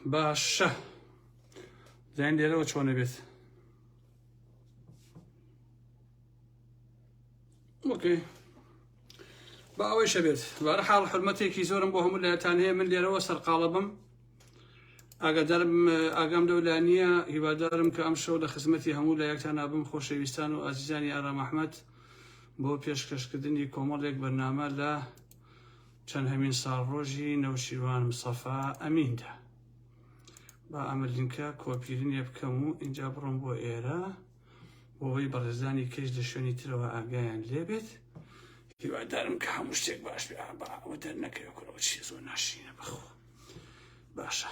باشە زین لێرەوە چۆنە بێت اوکی با ئەوەی شەبێت بەهەرحاڵ حرمەتێکی زۆرم بۆ هەموو لایەتان هەیە من لێرەوە سەرقاڵە بم ئاگادارم ئاگام لەولا نییە هیوادارم کە ئەم شەو لە خزمەتی هەموو لایەکتان نابم خۆشەویستان و ئازیزانی ئارام ئەحمەد بۆ پێشکەشکردنی کۆمەڵێک بەرنامە لە چەند هەمین ساڵڕۆژی نەوشیروان مستەفا ئەمیندا با ئەمە لینکە کۆپیرنیە بکەم و اینجا بڕۆم بۆ ئێرە بۆەوەی بەڕێزانی کەس لە شوێنی ترەوە ئاگایان لێبێت هیوادارم کە هەموو شتێک باش بێ ئەوە دەرنەکەوە کورەوە چی زۆر ناشینە بەخۆ باشە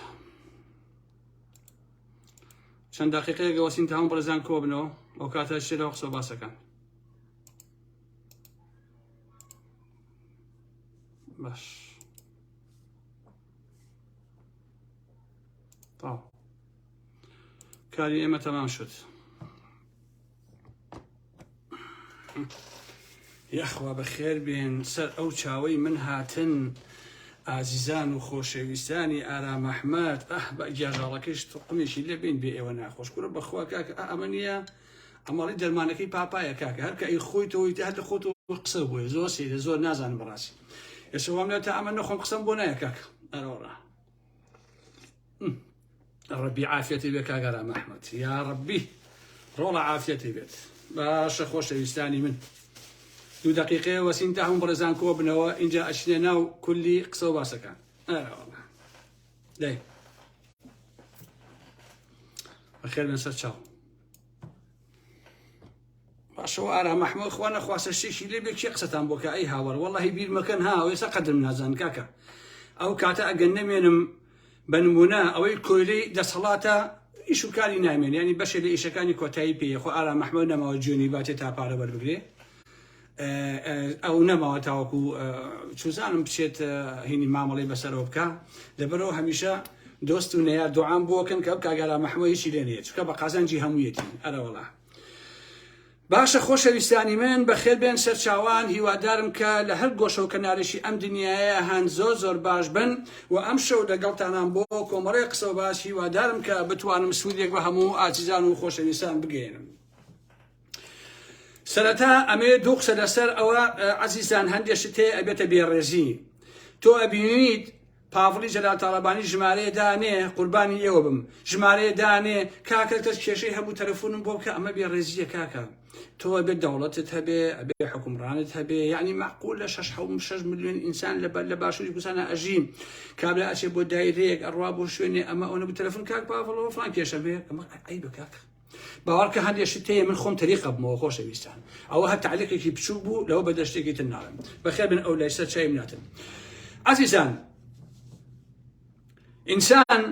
چەند دقیقەیەکە وەسین تا هەموو بەڕێزان کۆ بنەوە ئەو کاتە شێرەوە قسە باسەکان باش طاو کاری ئێمە تەمام شد یەخوا بەخێر بێن سەر ئەو چاوەی من هاتن ئازیزان و خۆشەویستانی ئارام ئەحمەد بە گیاژاڵەکەیش تقمێکی لێ بین بێ ئێوە ناخۆش کوورە بەخوا کاکە ئەمە نییە ئەمەڵی دەرمانەکەی پاپایە کاکە هەر کە ئەی خۆیتەوەی هەر لە خۆت قسە بووە زۆر سێ زۆر نازانم بەڕاستی ئێسەوام لێ تا ئەمە نەخۆم قسەم بۆ نایە کاکە ئەرەوەڕا ڕەبی عافیەتی بێ کاکە ئارام ئەحمەد یا ڕەبی ڕۆڵە عافیەتی بێت باشە خۆشەویستانی من دوو دقیقەیە وەسین تا هەموو بەڕێزان کۆ بنەوە اینجا ئەچنێ ناو کولی قسە و باسەکان ئەرەوەڕا دەی بەخێر بن سەر چاو باشەوە ئارام ئەحمەد خوا نەخواستە شتێکی لێ بێ کێ قسەتان بۆ کە ئەی هاوەڕ وەڵڵاهی بیر مەکەن ها ئەو ئێستا قەدرم نازان کاکە ئەو کاتە ئەگەر نەمێنم بە نمونە ئەوەی کۆیلەی دەسەڵاتە ئیش و کاری نامێن ینی بەشێ لە ئیشەکانی کۆتایی پێیە خۆ ئارام ئەحمەد نەماوە جوێنی باتێ تا پارە وەربگرێ ئەو نەماوە تاوەکو چوزانم بچێت هینی مامەڵی بەسەرەوە بکە لەبەرەوە هەمیشە دۆست و نەیە دوعام بۆکەن کە کاکە ئارام ئەحمەد هیچی لێ نییە چونکە بە قازانجی هەموویەتی ئەرەوەڵا باشە خۆشەویستانی من بەخێر بێن سەر چاوان هیوادارم کە لە هەر گۆشە و کەنارێکی ئەم دنیاە هەن زۆر باش بن و ئەم شەو لەگەڵتانان بۆ کۆمەڵێ قسە و باش هیوادارم کە بتوانم سوودێک بە هەموو ئازیزان و خۆشەویستان بگەێنم سەرەتا ئەمێ دوو قسە لەسەر ئەوە عەزیزان هەندێک تێ ئەبێتە بێڕێزی تۆ ئەبینیت پاڤڵی جەلال تاڵەبانی ژمارەیە دانێ قوربانی ئێوە بم ژمارەیە دانێ کاکە کەس کێشەی هەبوو تەلەفۆنم بۆ بکە ئەمە بێڕێزیە کاکە تۆ ئەبێ دەوڵەتت هەبێ ئەبێ حکومڕانت هەبێ یعنی معقول لە 6 ملیۆن ئینسان لە باشووری کوردستانە ئەژین کابرا ئەچێ بۆ دایرەیەک ئەڕوا بۆ شوێنێ ئەمە ئەوە بوو تەلەفۆن کاک پاڤڵەوە فڵان کێشە بێ ئەمە ئەی بە کاکە باوەڕکە هەندێک تەیە من خۆم تەریقە بمەوە خۆشەویستان ئەوە هەر تعلیقێکی بچوو بوو لەوە بە دەشتێکی تر ناڵم بەخێر بن ئەو لای سەر چای مناتن عەزیزان ئینسان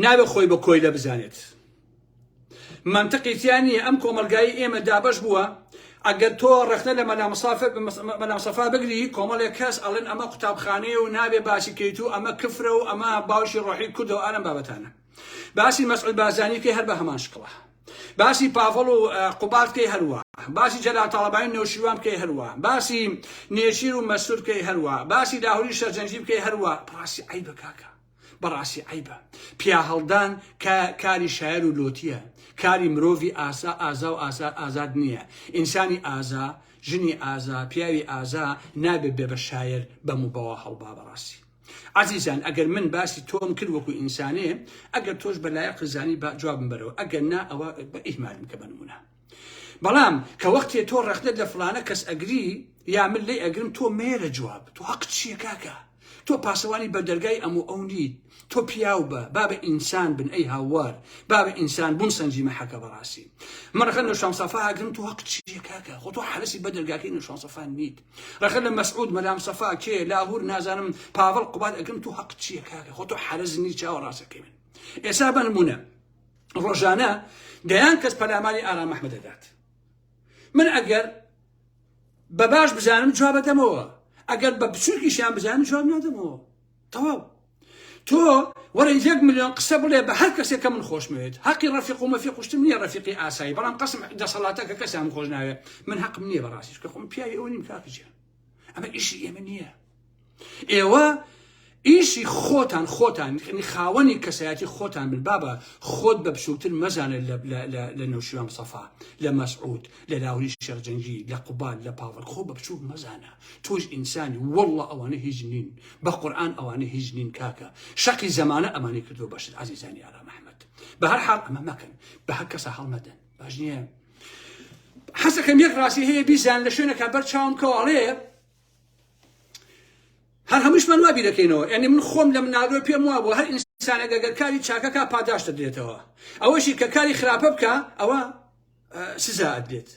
نابێ خۆی بە کۆیلە بزانێت منطقی تیانیە ئەم کۆمەلگایی ئێمە دابەش بووە ئەگەر تۆ ڕەخنە لە مەلامسەفا بگری کۆمەڵێک کەس ئەڵێن ئەمە قوتابخانەیە و نابێ باسی کەیت و ئەمە کفرە و ئەمە باوشی ڕۆحی کوردە و ئەرەم بابەتانە باسی مەسعود بازانی کەی هەر بە هەمان شکڵە باسی پاڤڵ و قوبات کەی هەروە باسی جەلال تاڵەبانی نەوشیروان بکەی هەروە باسی نێچیر و مەسعود بکەی هەروە باسی لاهوری شەرجەنجی بکەی هەروە بەڕاستی عەیبە کاکە بەڕاستی عەیبە پیا هەڵدان کاری شاعر و لۆتیە کاری مرۆڤی ئازا و ئازاد نییە ئینسانی ئازا ژنی ئازا پیاوی ئازا نابێت بێ بە شاعر بەم و بەوە هەڵبا بەڕاستی عەزیزان ئەگەر من باسی تۆم کرد وەکو ئینسانێ ئەگەر تۆش بەلایە قزانی جوابم بەرەوە ئەگەر نا ئەوە بە ئیهمالم کە بنمونە بەڵام کە وەختێ تۆ ڕەخنەت لە فلانە کەس ئەگری یا من لێ ئەگرم تۆ مێرە جواب تۆ حەق چییە کاکە تۆ پاسەوانی بەردەرگای ئەم و ئەو نیت تۆ پیاو بە بابە ئینسان بن ئەی هاوار بابە ئینسان بوون سەنجیمە حەکە بەڕاستی من ڕەخەت لە شانسەفا ئەگرم تۆ حەق چییە کاکە خۆ تۆ حەرەسی بەدەرگاکەی لە شانسەفا نیت ڕەخەت لە مەسعود مەلامسەفا کێ لاهور نازانم پاڤڵ قوبات ئەگرم تۆ حەق چییە کاکە خۆ تۆ حەرەز نیت چاوە ڕاستەکەی من ئێستا بە نمونە ڕۆژانە دەیان کەس پەلاماری ئارام ئەحمەد دەدات من ئەگەر بە باش بزانم جواب دەمەوە ئەگەر بە بچووکیشیان بزانم جواب نادەمەوە تەواو تۆ وەرە 1 ملیۆن قسە بڵێ بە هەر کەسێک کە من خۆشمەوێت حەقی ڕەفیق و مەفیق شتم نییە ڕەفیقی ئاسایی بەڵام قەسم دەسەڵاتەکە کەسیان خۆش ناوێت من حەقم نییە بەڕاستیش کە خۆم پیاوی ئەوە نیم کاکەجیان ئەمە ئیشی ئێمە نییە ئیشی خۆتان يعني خاوەنی کەسایەتی خۆتان بن بابە خۆت بە بچووکتر مەزانە لە نەوشیروان مستەفا لە مەسعود لە لاوری شێرجەنگی لە قوباد لە پاڤەڵ خۆ بە بچووک مەزانە تۆش ئینسانی وەڵڵە ئەوانە هیچ نین بە قورئان ئەوانە هیچ نین کاکە شەقی زەمانە ئەمانی کردووە بەشت عەزیزانی ئارام ئەحمەد بە هەر حاڵ ئەمە مەکەن بە هەر کەسە هەڵمەدەن باش نییە حەزەکەم یەک ڕاستی هەیە بیزان لە شوێنێکە بەرچاوم کەواڵێ هەر هەمووشمان وا بیرەکەینەوە یعنی من خۆم لە مناڵۆ پێم وا بوو هەر ئینسانێک ئەگەر کاری چاکەکە پاداش دەدرێتەوە ئەوەشی کە کاری خراپە بکە ئەوە سزا ئەدرێت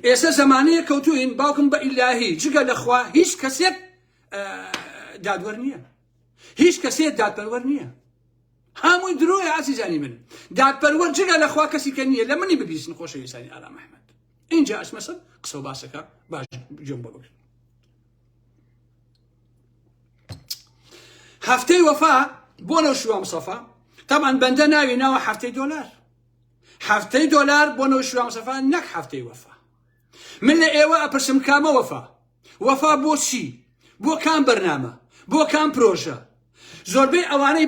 ئێستا زەمانەیە کەوتوین باوکم بە ئیلاهی جگە لەخوا هیچ کەسێک دادوەر نییە هیچ کەسێک دادپەروەر نییە هەمووی درۆیە عەزیزانی من دادپەروەر جگە لەخوا کەسی کە نییە لە منی ببیستن خۆشەویستانی ئارام ئەحمەد اینجا ئەچمە قسە و باسەکە باش گوێم بۆ بگرن هەفتەی وەفا بۆ نەوشیروان مستەفا طبعا بەندە ناوی ناوە هەفتەی دۆلار هەفتەی دۆلار بۆ نەوشیروان مستەفا نەک هەفتەی وەفا من لە ئێوە ئەپرسم کامە وەفا بۆ چی بۆ کام بەرنامە بۆ کام پرۆژە زۆربەی ئەوانەی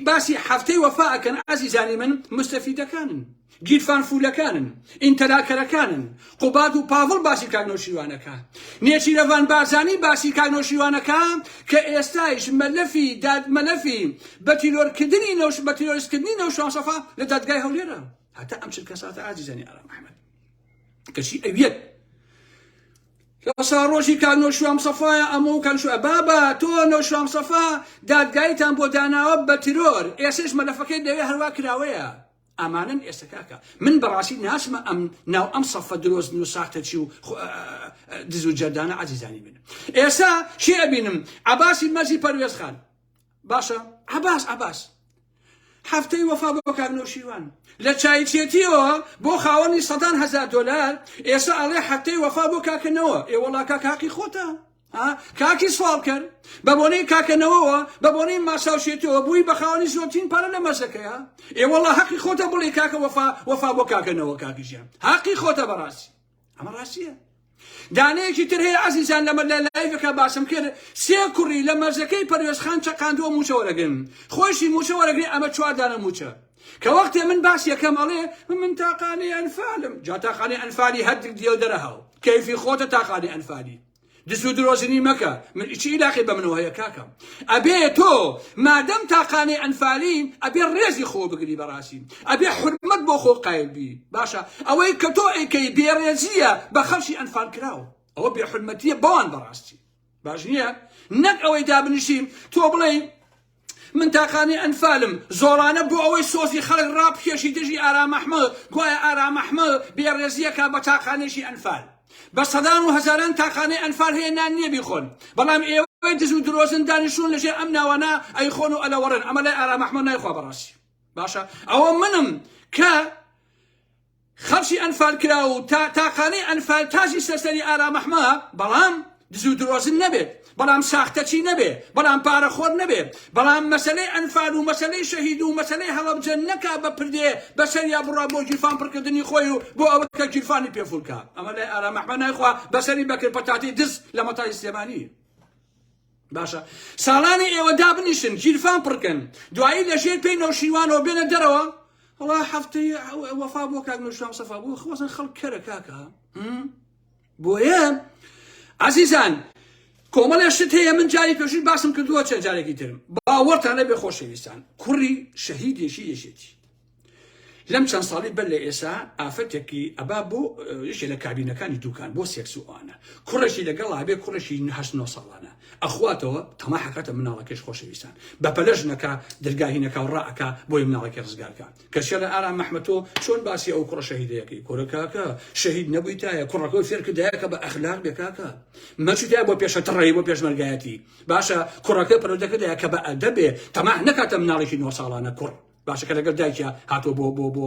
باسی هەفتەی وەفا ئەکەن عەزیزانی من مستەفیدەکانن گیرفان فولەکانن ئینتەلاکەرەکانن قوباد و پاڤڵ باسی کاک نەوشیروانەکە نێچیرەڤان بارزانی باسی کاک نەوشیروانەکە کە ئێستایش مەلەفی بەتیرۆرکردنی بەتیرۆریستکردنی نەوشیروان مستەفا لە دادگای هەولێرە هەتا ئەم چل کەساتە عەزیزانی ئارام ئەحمەد کەچی ئەویەت کەسا ڕۆژی کاک نەوشیروان مستەفایە ئەمە و کەنشوە بابە تۆ نەوشیروان مستەفا دادگایتان بۆ داناوە بە تیرۆر ئێستش مەلەفەکەی دەوێ هەروە کراوەیە ئامانن ئێستا کاکە من بەڕاستی ناسمە ناو ئەم سەفە درۆزن و ساختەچی و دز و جەردانە عەزیزانی من ئێستا شێ ئەبینم عەباسی مەرزی پەروێزخان باشە عەباس هەفتەی وەفا بۆ کاک نەوشیروان لە چایچێتیەوە بۆ خاوەنی سەدان هەزار دۆلار ئێستا ئەڵێ هەفتەی وەفا بۆ کاکەنەوە ئێوەڵا کاکی خۆتە کاکی سوال کرد بە بۆنەی کاکەنەوەوە بە بۆنەی ماساوشێتەوە بووی بە خاوەنی زۆرترین پارە لە مەرزەکەیە ئێوەڵا حەقی خۆتە بڵێ کاکە وەفا بۆ کاکەنەوە کاکی ژیان حەقی خۆتە بەڕاستی ئەمە ڕاستیە دانەیەکی تر هەیە عەزیزان لەمە لە لایڤەکە باسم کرد سێ کوڕی لە مەرزەکەی پەروێزخان چەقاندووە موچە وەرەگرن خۆشی موچە وەرەگری ئەمە چوار دانە موچە کە وەختێ من باسی یەکەم ئەڵێ من تاقانەی ئەنفالم جا تاقانەی ئەنفالی هەردێک دیێ دەرەهاو کەیفی خۆتە تاقانەی ئەنفالی دسو درۆزنی مەکە من چی علاقی بە منەوە هەیە کاکەم ئەبێ تۆ مادەم تاقانەی ئەنفالی ئەبێ ڕێزی خۆ بگری بەڕاستی ئەبێ حورمەت بۆ خۆ قایل بی باشە ئەوەی کە تۆ ئەیکەی بێڕێزیە بە خەڵکی ئەنفال کراوە ئەوە بێحورمەتیە بەوان بەڕاستی باش نییە نەک ئەوەی دابنیشیم تۆ بڵێ من تاقانەی ئەنفالم زۆرانە بۆ ئەوەی سۆزی خەڵک ڕابکێشی دژی ئارام ئەحمەد گوایە ئارام ئەحمەد بێڕێزیەکە بە تاقانەیەکی ئەنفال بە سەدان و هەزاران تاقانەی ئەنفال هەیە نان نییە بیخۆن بەڵام ئێوەی دز و درۆزن دانیشتون لەژێر ئەم ناوانە ئەیخۆن و ئەلەوەڕن ئەمە لای ئارام ئەحمەد نایخوا بەڕاستی باشە ئەوە منم کە خەڵکی ئەنفال کرا و تاقانەی ئەنفال تاژی سەرسەری ئارام ئەحمەد بەڵام دز و درۆزن نەبێت بەڵام ساختەچی نەبێ بەڵام پارەخۆر نەبێ بەڵام مەسەلەی ئەنفال و مەسەلەی شەهید و مەسەلەی هەڵەبجە نەکا بە پردێ بەسەریا بڕا بۆ گیرفان پڕکردنی خۆی و بۆ ئەوە کە گیرفانی پێفولکە ئەمە لای ئارام ئەحمەد نایخوا بەسەری بەکرد پەتاتی دز لە مەتای سلێمانی باشە ساڵانی ئێوە دابنیشن گیرفان پڕکەن دوایی لەژێر پێی نەوشیروانەوە بێنە دەرەوە وەڵا هەفتەی وەفا بۆ کاک نەوشیروان مستەفا بۆ خۆزن خەڵک کەرە کاکە بۆیە عەزیزان کۆمەڵێ شت هەیە من جاری پێشووی باسم کردووە چەند جارێکی ترم باوەڕتان لەبێ خۆشەویستان کوڕی شەهیدێکی یەشێتی لەم چەند ساڵی بەر لە ئێسا ئافەتێکی ئەبا بۆ یەکێ لە کابینەکانی دووکان بۆ سێکس و ئەوانە کوڕێکی لەگەڵ هەبێ کوڕێکی 8 ساڵانە ئەخواتەوە تەما حەکاتە مناڵەکەش خۆشەویستان بە پەلەش نەکا دەرگاهینەکە و ڕائەکە بۆی مناڵەکەی ڕزگارکە کەچێ لە ئارام ئەحمەدۆ چۆن باسی ئەو کوڕە شەهیدەیەکەی کوڕەکەکە شەهید نەبووی تایە کوڕەکەی فێر کردایەکە بە ئەخلاق بێ کاکە مەچیتای بۆ پێشە تڕێی بۆ پێشمەرگایەتی باشە کوڕەکەی پەرۆدەکەدایە کە بە ئەدەبێ تەما نەکاتە مناڵێکی 9 ساڵانە کوڕ باشە کە لەگەڵ دایکە هاتۆ بۆ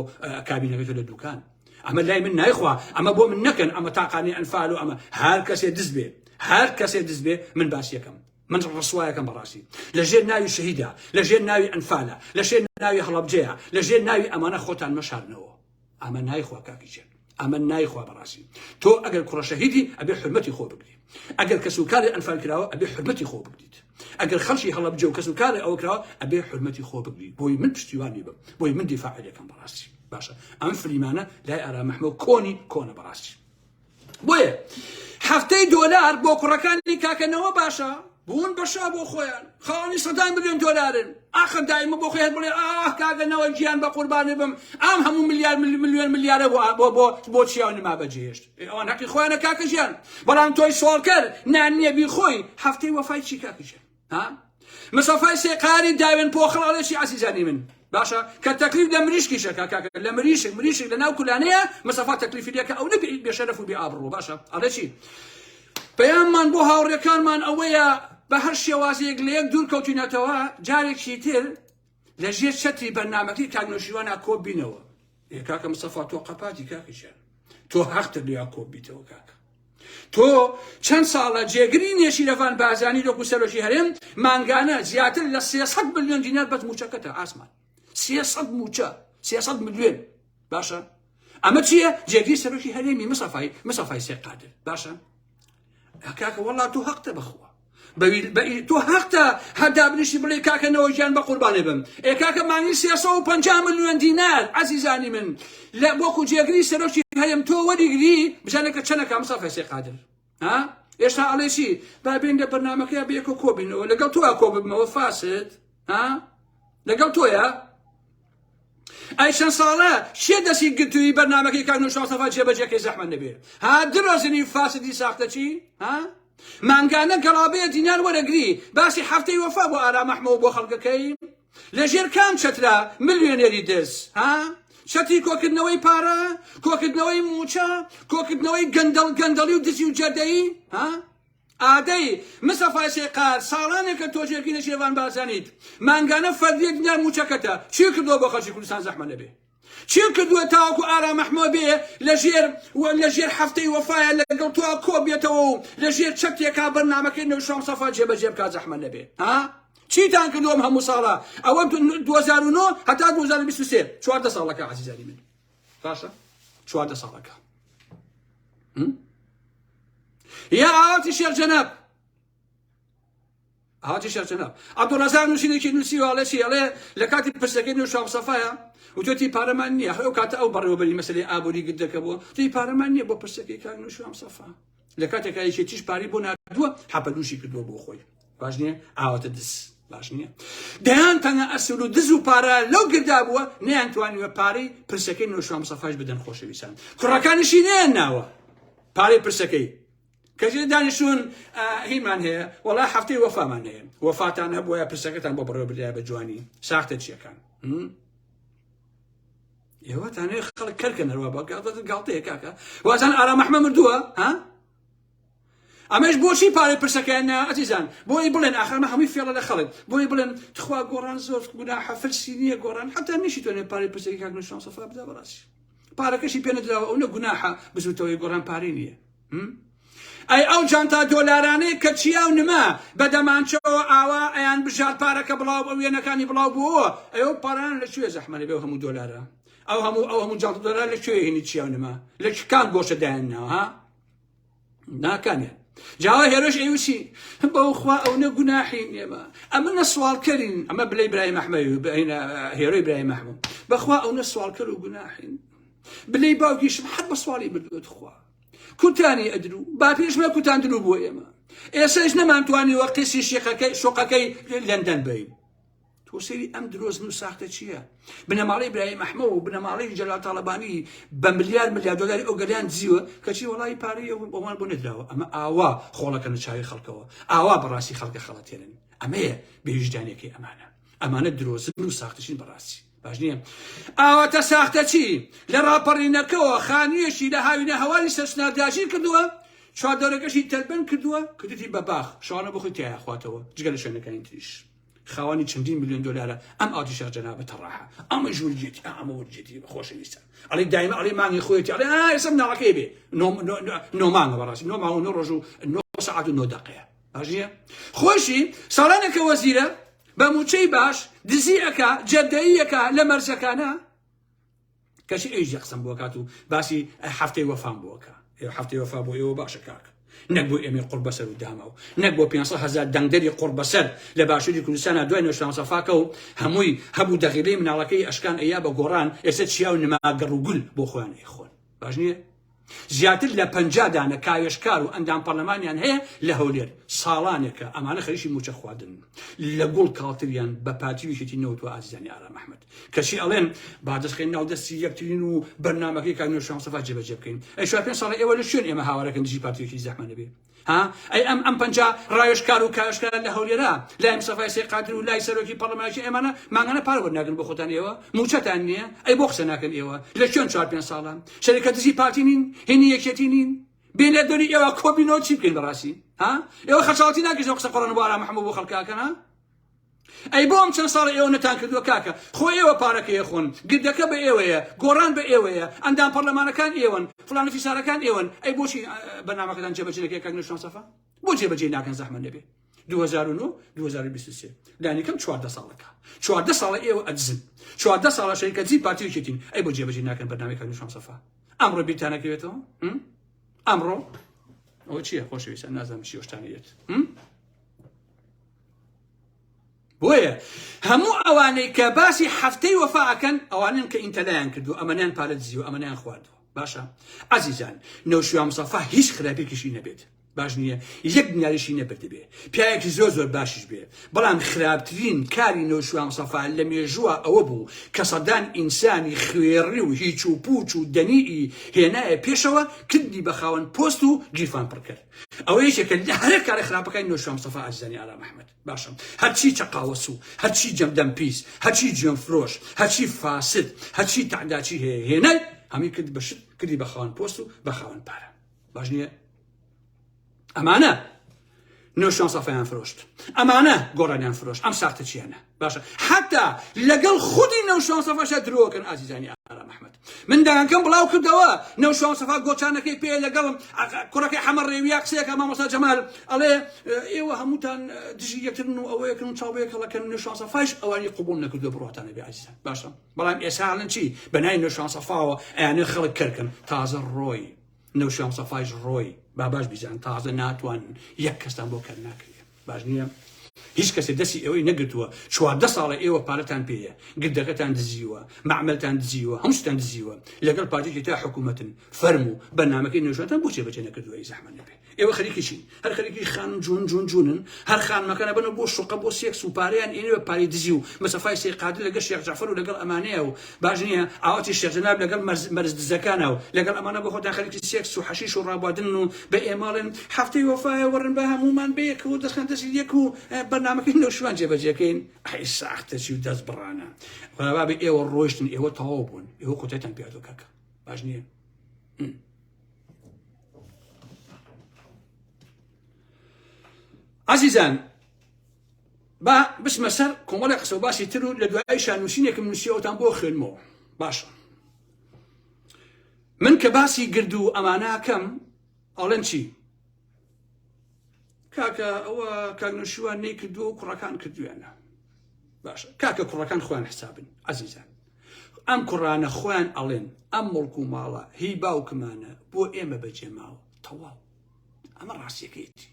کابینەکەی لە دوکان ئەمە لای من نایخوا ئەمە بۆ من نەکەن ئەمە تاقانەی ئەنفال و ئەمە هەر کەسێ دز بێ هەر کەسێ دز بێ من باسیەکەم من ڕسوایەکەم بەڕاستی لەژێر ناوی شەهیدە لەژێر ناوی ئەنفالە لەژێر ناوی هەڵەبجەیە لەژێر ناوی ئەمانە خۆتان مەشارنەوە ئەمە نایخوا کاکیچێن ئەمە نایخوا بەڕاستی تۆ ئەگەر کوڕە شەهیدی ئەبێ حرمەتی خۆ بگری ئەگەر کەسوکاری ئەنفال کراوە ئەبێ حرمەتی خۆ بگریت ئەگەر خەڵکی هەڵەبجە و کەسوکاری ئەوە کراوە ئەبێ حرمەتی خۆ بگری بۆی من پشتیوانی بم بۆی من دیفاعەکەم بەڕاستی باشە ئەم فریمانە لای ئارا مەحموود کۆنە بەڕاستی بۆیە هەفتەی دۆلار بۆ کوڕەکانی کاکەنەوە باشە بوون بەشا بۆ خۆیان خاوەنی سەدان ملیۆن دۆلارن ئاخر دایمە بۆ خۆیان بڵێ کاگەنەوە گیان بە قوربانێ بم ئەم هەموو ملیۆن ملیارە بۆ چیاو نما بەجێهێشت ئەوان حەقی خۆیانە کاکە ژیان بەڵام تۆی سوالکەر نان نییە بیخۆی هەفتەی وەفای چی کاکە ژیان مسەفای سێقاری داوێن پۆخڵاڵێکی عەزیزانی من باشە کە تەکلیف لە مریشکیشە کاکە لە مریشک لە ناو کولانەیە مەسەفا تەکلیفی لێکە ئەو نەبێ بێشەرەف و بێئابڕوو باشە ئەڵێ چی پەیاممان بۆ هاوڕێکانمان ئەوەیە بە هەر شێوازەیەک لە یەک دوور کەوتینەتەوە جارێکی تر لە ژێر چەتری بەرنامەکەی کاکنۆشیوانە کۆببینەوە کاکە مستەفا تۆ قەپاتی کاکەشیان تۆ هەختت لێیا کۆببیتەوە کاکە تۆ چەند ساڵە جێگری نێشیرەفان بازانی لۆک و سەرۆکی هەرێم مانگانە زیاتر لە 300 ملیۆن دینار بەت موچەکەتە ئاسمان 300 موچە 300 ملیۆن باشە ئەمە چییە جێگری سەرۆکی هەرێمی مسەفای سێقادر باشە کاکە وەڵا تۆ هەقتە بخوا تۆ هەقتە هەردا بنیشی بڵێ کاکەنەوە گیان بە قوربانێ بم کاکە مانگی 350 ملیۆن دینار عەزیزانی من لە وەکو جێگری سەرۆکی هەرێم تۆ وەریگری بژانێکە چەنەکە مسەفای سێقادر ئێشتا ئەڵێ چی بابێن لە بەرنامەکەی بەیەکە کۆبینەوە لەگەڵ تۆە کۆببمەوە فاسد لەگەڵ تۆیە ئەی چەند ساڵە شێ دەستی گرتووی بەرنامەکەی کاکنۆشیوان مستەفا جێبەجێکەی زەحمەت نەبێ درۆزنی فاسدی ساختە چی مانگانە گەڵابەیە دینار وەرەگری باسی هەفتەی وەفا بۆ ئارا مەحموود بۆ خەڵکەکەی لەژێر کام چەترا ملیۆنێری دەست چەتری کۆکردنەوەی پارە کۆکردنەوەی موچە کۆکردنەوەی گەندەڵی و دزی و جەردەیی ئادەی مسەفای سێقار ساڵانێکە تۆ جێگری نێشیرەفان بازانیت مانگانە فەردیەک دینار موچەکەتە چی کردووە بۆ خەڵکی کوردستان زەحمەت نەبێ چی کردووە تاوەکو ئارا مەحموود بێ لەژێر هەفتەی وەفایە لەگەڵ تۆ کۆبێتەوە و لەژێر چەکتێکا بەرنامەکەی نەوشەوە مستەفا جێبەجێ بکات زەحمەت نەبێ چیتان کردووە هەموو ساڵە ئەوە 2009 هەتا 2023 چواردە ساڵەکە عەزیزانی من باشە چواردە ساڵەکە یا ئاواتی شێرجەناب عەبدوڕەزاق نووسینێکی نووسیوە ئەڵێ چی ئەڵێ لە کاتی پرسەکەی نوێژاو مستەفایە وتۆتی پارەمان نییە ئەو کاتە ئەو بەڕێوەبەری مەسەلەی ئابووری گردەکە بووە تی پارەمان نییە بۆ پرسەکەی کاک نوێژاو مستەفا لە کاتێکا یەکێتیش پاری بۆ نردووە حەپەلووشی کردووە بۆ خۆی باش نییە ئاواتە دز باش نییە دەیان تەنگە ئەسول و دز و پارە لەو گردا بووە نەیانتوانیوە پارەی پرسەکەی نوێژاو مستەفاش بدەن خۆشەویستان کوڕەکانیشی نەیان ناوە پارەی پرسەکەی کەژێ دانیشتون هیمان هەیە وەڵا هەفتەی وەفامان هەیە وەفاتان هەبووە پرسەکەتان بۆ بڕێوە بدایە بە جوانی ساختە چیەکان ئێوەتانەیە خەڵک کەرکە نەرەوە بە گاڵتەیە کاکە وازان ئارا مەحموود مردووە ئەمەش بۆچی پارەی پرسەکەیان ئەزیزان بۆی بڵێن ئاخرمە هەمووی فێڵە لە خەڵک بۆی بڵێن تخوا گۆڕان زۆر گوناحە فەرسی نییە گۆڕان حتا نیشی توانێت پارەی پرسەکەی کاک نوێژاو مستەفا بدا بەڕاستی پارەکەشی پێ نەدراوە ئەو نە گوناحە بزوتەوەی گۆڕان پارەی نییە ئەی ئەو جانتا دۆلارانەی کە چیا و نما بەدەمانچەوە ئاوا ئەیان بژار پارەکە بڵاو ئەو وێنەکانی بڵاو بووە ئەو پاران لەکوێ زەحمەت بێ هەموو دۆلارە ئەو هەموو جانتا دۆلار لەکوێ هێنی چیا و نما لە کام گۆشە دایانناوە ناکانێن جاوا هێرۆش ئەیوسی بەوخوا ئەو نە گوناحی نێمە ئەمە نە سوالکەرین ئەمە بلەی برای مەحمەد هێرۆی برای مەحموود بەخوا ئەو نە سوالکەر و گوناحین بلەی باوکیشم حەت بە سوالی بردووە خوا کوتانی ئەدرو با پێشمە کوتاندرو بۆ ئێمە ئێساش نەمانتوانیوە قیسی شۆقەکەی لەندەن بین تۆ سەیری ئەم درۆزن و ساختە چییە بنەماڵەی برای مەحموود و بنەماڵەی جەلال تاڵەبانی بە ملیار دۆلاری ئەو گەلیان دزیوە کەچی وەڵی پارەی ئەوان بۆ نەدراوە ئەمە ئاوا خۆڵەکە نەچاوی خەڵکەوە ئاوا بەڕاستی خەڵکە خەڵەتێنن ئەمەیە بێویژدانێکی ئەمانە درۆزن و ساختشین بەڕاستی باش نییە ئاواتە ساختە چی لە ڕاپەڕینەکەەوە خانوویەشی لە هاوینە هەواری سەرسنارداژی کردووە چواردۆرەکەشی تەلبەن کردووە کردی بە باخ شەوانە بخۆی تایە خواتەوە جگە لە شوێنەکانی تریش خاوەنی چەندین ملیۆن دۆلارە ئەم ئاوتی شەرجەنابە تەڕاحە ئەمە ژوورجێتی ئەمە وەرجێتی خۆشەویستە ئەڵێ دایمە ئەڵێ مانگی خۆیەتی ئەڵێ ئێستا مناڵەکەی بێ نۆ مانگە بەڕاستی نۆ مانگ و نۆ ڕۆژ و نۆ سەعات و نۆ دەقەیە باش نییە خۆشی ساڵانێکە وەزیرە بە موچەی باش دزی ئەکا جەردەیی ئەکا لە مەرجەکانە کەسی ئەویش قسەم بۆ کات و باسی هەفتەی وەفام بۆکە هەفتەی وەفا بۆ ئێوە باشە کاکە نەک بۆ ئێمە قوڕ بەسەر و داما و نەک بۆ 500,000 دەنگدەری قوڕ بەسەر لە باشووری کوردستانە دوای نوێژران سەفاکە و هەمووی هەبوو دەغیلەی مناڵەکەی ئەشکان ئەیا بە گۆڕان ئێستا چیا و نماگەڕ و گول بۆ خۆیان ئەیخۆن باش نییە زیاتر لە 50 دانە کاوێشکار و ئەندام پەرلەمانیان هەیە لە هەولێر ساڵانێکە ئەمانە خەریکی موچە خواردن لە گوڵ کاڵتریان بە پارتیویشێتی نەوتوە ئازیزانی ئارام ئەحمەد کەچی ئەڵێن با دەستخێن ناو دەستی یەکترین و بەرنامەکەی کاک نوێژران سەفا جێبەجێ بکەین ئەی 4-5 ساڵە ئێوە لە شوێن ئێمە هاوارەکەن دژی پارتیویشی زەحمە نەبێ ها ئەی ئەم 50 ڕایشکار و کاوێشکار لە هەولێرە لای مستەفای سێقادر و لای سەرۆکی پەرلەمانێکی ئێمانە ماگانە پارە وەرناگرن بۆ خۆتان ئێوە موچەتان نییە ئەی بۆ قسە ناکەن ئێوە لە چۆن 4-5 ساڵە شەریکە دژی پارتی نین هێنی یەکێتی نین بین لە دەوری ئێوە کۆبینەوە چی بکەین بەڕاستی ها ئێوە خەساڵەتی ناکەین قسە قڕن بۆ ئارام ئەحمەد بۆ خەڵکاکەن ها ئەی بۆ ئەم چەند ساڵە ئێوە نەتان کردووە کاکە خۆ ئێوە پارەکەی خۆن گردەکە بە ئێوەیە گۆڕان بە ئێوەیە ئەندام پەرلەمانەکان ئێوەن فڵان فیسارەکان ئێوەن ئەی بۆچی بەرنامەکەتان جێبەجێ نەکەی کاک نوێژران سەفا بۆ جێبەجێ ناکەن زەحمە نەبێ 2009 2023 لانی کەم 14 ساڵەکە 14 ساڵە ئێوە ئەجزن 14 ساڵە شەریکەتی پارتیویەکێتین ئەی بۆ جێبەجێ ناکەن بەرنامەی کاک نوێژران سەفا ئەمڕۆ بیرتانەکەوێتەوە ئەمڕۆ ئەوە چییە خۆشەویستان نازانم چی شتانەیەت بۆیە هەموو ئەوانەی کە باسی هەفتەی وەفاکەن ئەوانن کە ئینتەلایان کردو ئەمەیان پارە دزیوە ئەمەیان خواردووە باشە عەزیزان نەوشیان مستەفا هیچ خراپێکیشی نەبێت باش نییە یەک دیناریشی نەبردبێ پیاەکی زۆر باشیش بێ بەڵام خراپترین کاری نەوشیان مستەفا لە مێژووە ئەوە بوو کە سەدان ئینسانی خوێڕی و هیچ و پوچ و دەنیئی هێنایە پێشەوە کردی بە خاوەن پۆست و گیرفان پڕ کرد ئەوە یەکێکە لە هەرێ کارە خراپەکەی نەوشیان مستەفا عەزیزانی ئارام ئەحمەد باشم هەرچی چەقاوەس و هەرچی جەمدەم پیس هەرچی گوێم فرۆش هەرچی فاسد هەرچی تەعداچی هەیە هێنای هەمی کرد بەشت کردی بە خاوەن پۆست و بە خاوەن پارە باش نییە ئەمانە نەوشیان سەفایان فرۆشت ئەمانە گۆڕانیان فرۆشت ئەم ساختە چیانە باشە حتا لەگەڵ خودی نەوشیان سەفاشە درۆکەن ئازیزانی ئارام ئەحمەد من داگەکەم بڵاو کردەوە نەوشیان سەفا گۆچانەکەی پێ لەگەڵ کوڕەکەی حەمەد ڕێویا قسەیەکە مامۆستا جەمال ئەڵێ ئێوە هەمووتان دژی یەکترن و ئەوەیەکن و چاوەیەکەڵەکەن نەوشیان سەفاش ئەوانی قبوڵ نەکردووە بڕاتانە بێ ئازیزان باشە بەڵام ئێستا هەڵەن چی بەنای نەوشیان سەفاوە ئەیانێ خەڵک کەرکن تازە ڕۆی نەوشیان سەفاش ڕۆی باباش بیزان تازە ناتوان یەک کەستان بۆ کار ناکرێت باش نییە هیچ کەسێ دەستی ئەوەی نەگرتووە 14 ساڵە ئێوە پارەتان پێیە گردەکەتان دزیوە معمەلتان دزیوە هەمووشتان دزیوە لەگەڵ پارتیێکی تا حکوومەتن فەرم و بەرنامەکەی نوێژاتان بۆ جێبەجێ نەکردووە زەحمە نەبێ ئێوە خەریکیشین هەر خەریکی خان جوونن هەر خانمەکانە بنە بۆ شوقە بۆ سێکس و پارەیان ئێنێ بە پارەی دزی و مەسەفای سێقادر لەگەڵ شێخ جەعفەر و لەگەڵ ئەمانەیە و باش نییە ئاواتی شێخ جەناب لەگەڵ مەرز دزەکانە و لەگەڵ ئەمانە بۆ خۆتان خەریکی سێکس و حەشیش و ڕابواردن و بە ئێماڵێن هەفتەی وەفایە وەڕن بە هەمومان بەیەک و دەستخەن دەستی یەک و بەرنامەکەی نەوشیان جێبەجێکەین ئەی ساختەچی و دەست بڕانە بابی ئێوە ڕۆیشتن ئێوە تەواو بوون ئێوە قوتەتان پیادۆ کاکە باش نییە عزیزان با بسمە سەر کۆمەڵی قسە و باسی تر و لە دوای شانووسینێکم نووسیەوەتان بۆ خوێنمەوە باشە من کە باسی گرد و ئەمانەکەم ئەڵێن چی کاکە ئەوە کاک نووشیوان نەیکردووە و کوڕەکان کردویانە باشە کاکە کوڕەکان خۆیان حسابن عزیزان ئەم کوڕانە خۆیان ئەڵێن ئەم مڵک و ماڵە هی باوکمانە بۆ ئێمە بەجێ ماوە تەواو ئەمە ڕاستیەکەیەتی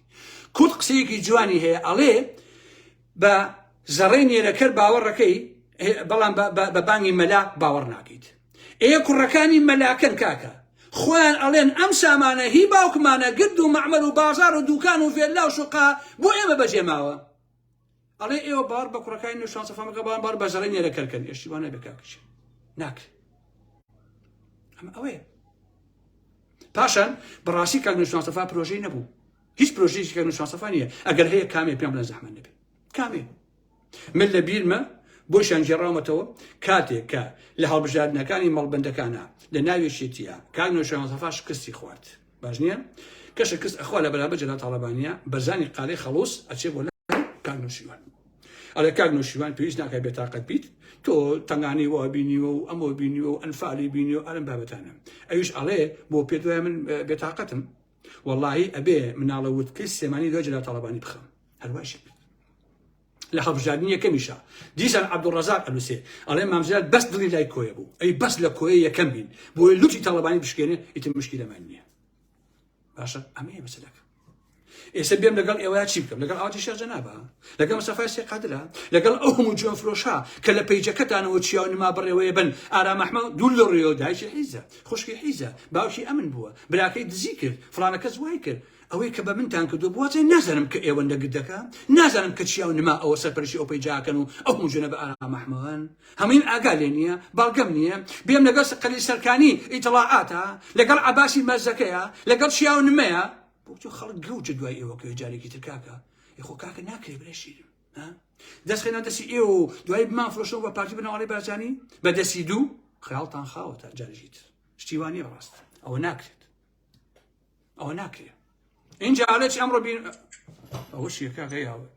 کورد قسەیەکی جوانی هەیە ئەڵێ بە زەڕێی نێرەکەر باوەڕەکەی بەڵام بە بانگی مەلا باوەڕ ناکەیت ئێ کوڕەکانی مەلاکەن کاکە خۆیان ئەڵێن ئەم سامانە هی باوکمانە گرد و مەعمەل و بازار و دوکان و فێرلا و شوقا بۆ ئێمە بەجێ ماوە ئەڵێ ئێوە باوەڕ بە کوڕەکانی نوێژران سەفامەکە باوەڕ بە زەڕێی نێرەکەرکەن ئێشتیوانە بێ کاکەش ناکرێت ئەمە ئەوەیە پاشان بەڕاستی کاک نوێژران سەفا پرۆژەی نەبوو هیچ پرۆژەیەکی کاک نوێژران سەفا نییە ئەگەر هەیە کامێ پێم بڵێن زەحمە نەبێ کامێ من لە بیرمە بۆشیان گێڕاومەتەوە کاتێک کە لە هەڵبژاردنەکانی مەڵبەندەکانە لە ناوێشێتیە کاک نوێژران سەفا شکستی خوارد باش نییە کە شکست ئەخوا لە بەرامبەر جەلال تاڵەبانیە بەرزانی قاڵەی خەڵوس ئەچێ بۆ کاک نوێژیوان ئەڵێ کاک نوێژیوان پێویست ناکات بێتاقەت بیت تۆ تەنگانی وە بینیوە و ئەمە بینیوە و ئەنفالی بینیوە ئەلم بابەتانە ئەویش ئەڵێ بۆ پێت وایە من بێتاقەتم واللهی ئەبێ مناڵە وتکەی سێمانی دوای جەلال تاڵەبانی بخەم هەرواشی لە هەڵبژاردننی یەکەمیشە دیسان عەبدوڕەزاق ئەلوسێ ئەڵێ مامزاد بەس دڵی لای کۆیە بوو ئەی بەس لە کۆیە یەکەم بین بۆی لوتی تاڵەبانی بشکێنێ ئیتر مشکیلەمان نییە باشە ئەمەیە مەسەلەکە ئێستا بێم لەگەڵ ئێوە چی بکەم لەگەڵ ئاواتی شێخ جەنابە لەگەڵ مستەفای سێقادرە لەگەڵ ئەو هەموو جوان فرۆشا کە لە پەیجەکەتانەوە چیا و نما بڕێوەیە بن ئارام ئەحمەد دوو لە ڕێوە دایکی حیزە خوشکی حیزە باوکی ئەمن بووە براکەی دزی کرد فڵانە کەس وای کرد ئەوەی کە بە منتان کردو بووە نازانم کە ئێوەندە گردەکە نازانم کە چیا و نما ئەوە سەرپەرشی ئەو پەیجاکەن و ئەو هەموو جوێنە بە ئارام ئەحمەدن هەمووین ئاگا لێ نییە باڵگەم نییە بێم لەگەڵ قەلی سەرکانی ئیتڵاعاتە لەگەڵ عەباسی مەرزەکەیە لەگەڵ چیا و نمەیە بۆ خەڵک گەوجە دوای ئێوە کە جارێکی تر کاکە خۆ کاکە ناکرێ برێشیرم دەستخێنە دەستی ئێوە و دوای بمان فرۆشەوە بە پارتی بنەوەڵی بارزانانی بە دەستی دوو خەیاڵتان خاوەتە جارێکی تر شتیوانی ڕاست ئەوە ناکرێت ئەوە ناکرێت اینجا ئالێک ئەمڕۆ بین ئەوە شیە کاکە یاوە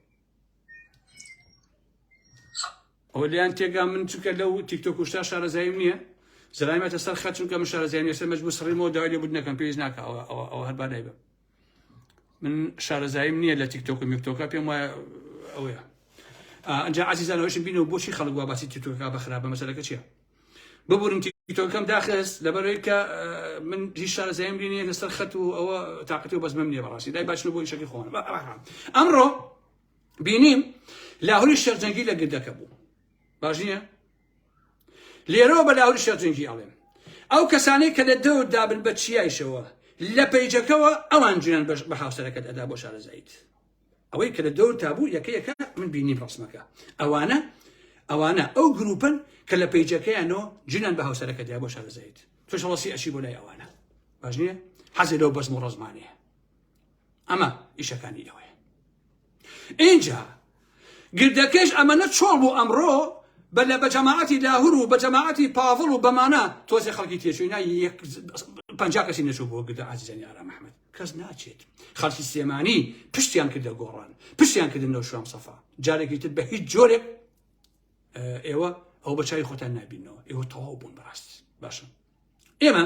ئەوە لیان تێگا من چونکە لەو تیکتۆک و شتا شارەزاییم نییە زرایمەتە سەر خەت چونکە من شارەزاییم نیە مەجبوور سڕیمەوە داوای لێبوو نەکەم پێویست ناکە ئەوە هەر بانای بم من شارەزاییم نییە لە تیکتۆک و میکتۆکە پێم وایە ئەوەیە ئەنجا عزیزانەوەشم بینەوە بۆچی خەڵک وا باسی تیکتۆکە بە خراپە مەسەلەکە چییە ببورم تیکتۆکەم داخست لەبەرەوەی کە من هیچ شارەزاییم نییە لەسەر خەت و ئەوە تااقەتی و بەزمەم نییە بەڕاستی دای باشن بۆ ئیشەکەی خۆن ئەمڕۆ بینیم لاهوری شەرجەنگی لە گردەکە بوو باش نییە لێرەوە بە لاهوری شەرجەنگی ئەڵێم ئەو کەسانەی کە لە دەور دابن بە چیایشەوە لە پەیجەکەەوە ئەوان جوێن بە هاوسەرەکەت ئەدا بۆ شارەزایت ئەوەی کە لە دەور تابوو یەکە من بینیم ڕسمەکە ئەوانە ئەو گروپن کە لە پەیجەکەیانەوە جوێن بە هاوسەرەکەت بۆ شارەزایت تۆش هەڵەسی ئەچی بۆ لای ئەوانە باش نییە حەزی لەو بەزم و ڕۆزمانەیە ئەمە ئیشەکانی ئەوەیە اینجا گردەکەش ئەمەنە چۆڵ بوو ئەمڕۆ بە جەماعەتی لاهور و بە جەماعەتی پاڤڵ و بەمانە تۆزی خەڵکی تێچووی 50 کەسی نەچوو بۆ گردە عەزیزانی ئارام ئەحمەد کەس ناچێت خەڵکی سلێمانی پشتیان کردە گۆڕان پشتیان کردن نەو شوام سەفا جارێکی تر بە هیچ جۆرێک ئێوە ئەو بە چاوی خۆتان نابینەوە ئێوە تەواو بوون بەڕاست باشە ئێمە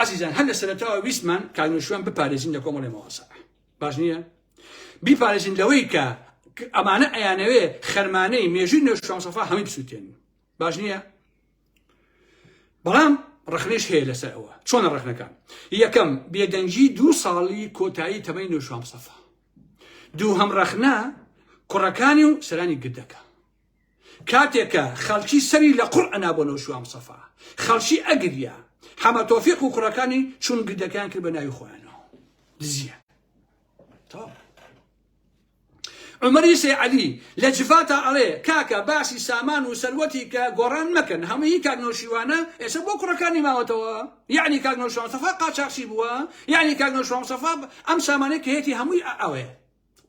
عەزیزان هەر لە سەرەتاوە ویسمان کاگنۆشوان بپارێزین لە کۆمەڵی مەواسە باش نییە بیپارێزین لەوەی کە ئەمانە ئەیانەوێ خەرمانەی مێژووی نێو شوام سەفا هەمووی بسووتێنن باش نییە بەڵام ڕخنێش هەیە لەسەر ئەوە چۆنە ڕخنەکان یەکەم بێدەنگی 2 ساڵی کۆتایی تەمەی نێو شوام سەفا دووهەم ڕخنە کوڕەکانی و سەرانی گردەکە کاتێکە خەڵکی سەری لە قوڕ ئەنا بۆ نێو شوام سەفا خەڵکی ئەگریا حەمە تۆفیق و کوڕەکانی چون گردەکان کرد بە ناوی خۆیانەوە دزیە عمەری سەیعەلی لە جفاتە ئەڵێ کاکە باسی سامان و سەروەتی کە گۆڕان مەکەن هەمووی کاگنۆشیوانە ئێستا بۆ کوڕەکانی ماوەتەوە یعنی کاگنۆ شوام سەفا قاچاقچی بووە یعنی کاگنۆ شوام سەفا ئەم سامانەی کە هێتی هەمووی ئەوەیە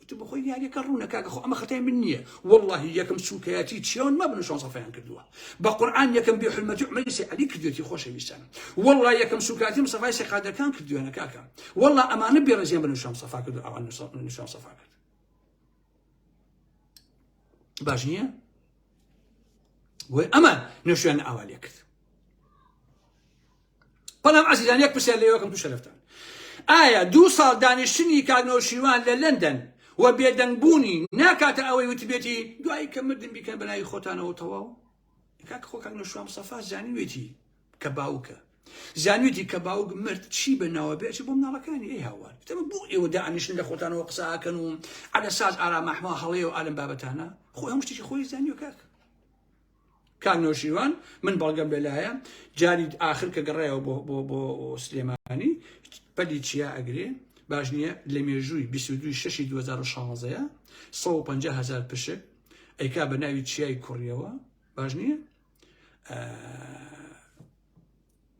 تو بخۆی یاریەکە ڕوونە کاکە خۆ ئەمە خەتای من نییە والله یەکەم سوکایەتی چیاون مەبن شوام سەفایان کردووە بە قورئان یەکەم بێحرمەتی عمەری سەیعەلی کردوێتی خۆشەویستان والله یەکەم سوکایەتی مستەفای سەیقادەکان کردوێنە کاکە والله ئەمانە بێڕێزیان بە شوام سەفا کردو ئەوان شوام سەفا کرد باش نییە وی ئەمە نوێشویان ئاوالێ کرد بەڵام عەزیزان یەک پرسیار لێوەکەم تو شەرەفتان ئایا 2 ساڵ دانیشتنی کاگنۆشیوان لە لەندەن و بێدەنگبوونی ناکاتە ئەوەی وتبێتی دوایی کە مردن بیکەن بە ناوی خۆتانەوە تەواو کاکە خۆ کاگنۆ شوام سەفا زانیوێتی کە باوکە زانیوێتی کە باوک مرد چی بەناوە بێت بۆ مناڵەکانی ئەی هاوار تەمە بۆ ئێوە دانیشتن لە خۆتانەوە قساکەن و عەلە ساز ئارام ئەحمەد هەڵەیە و ئالم بابەتانە خۆ هەموو شتێکی خۆی زانیوە کاکە کاگنۆشیوان من بەڵگەم لەلایە جاری ئاخر کە گەڕایەوە بۆ سلێمانی پەلی چیا ئەگرێ باش نییە لە مێژووی 22/6/2016 150,000 پشک ئەیکا بە ناوی چیای کوڕیەوە باش نییە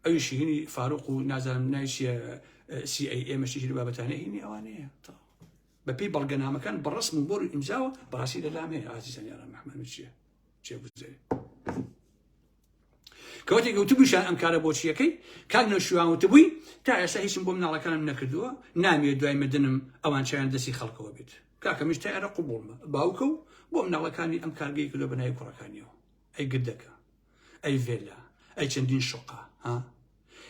ئەویشی هینی فاروق و نازانم ناویشیە CIA مەشتێکی بابەتانە هینی ئەوانەیە بەپێی بەڵگەنامەکان بەڕسم و بۆر و ئیمزاوە بەڕاستی لەلام هەیە عەزیزانی ئارام ئەحمەد چیە بزێ کەواتێک گەوتبوویشان ئەم کارە بۆچیەکەی کاگنۆشیوان وتبووی تا ئێستا هیچم بۆ مناڵەکانم نەکردووە نامێت دوای مردنم ئەوان چیان دەستی خەڵکەوە بێت کاکە میش تا ئێرە قوبوڵمە باوکە و بۆ مناڵەکانی ئەم کارگەی کردو بە ناوی کوڕەکانیەوە ئەی گردەکە ئەی ڤێلا ئەی چەندین شوقا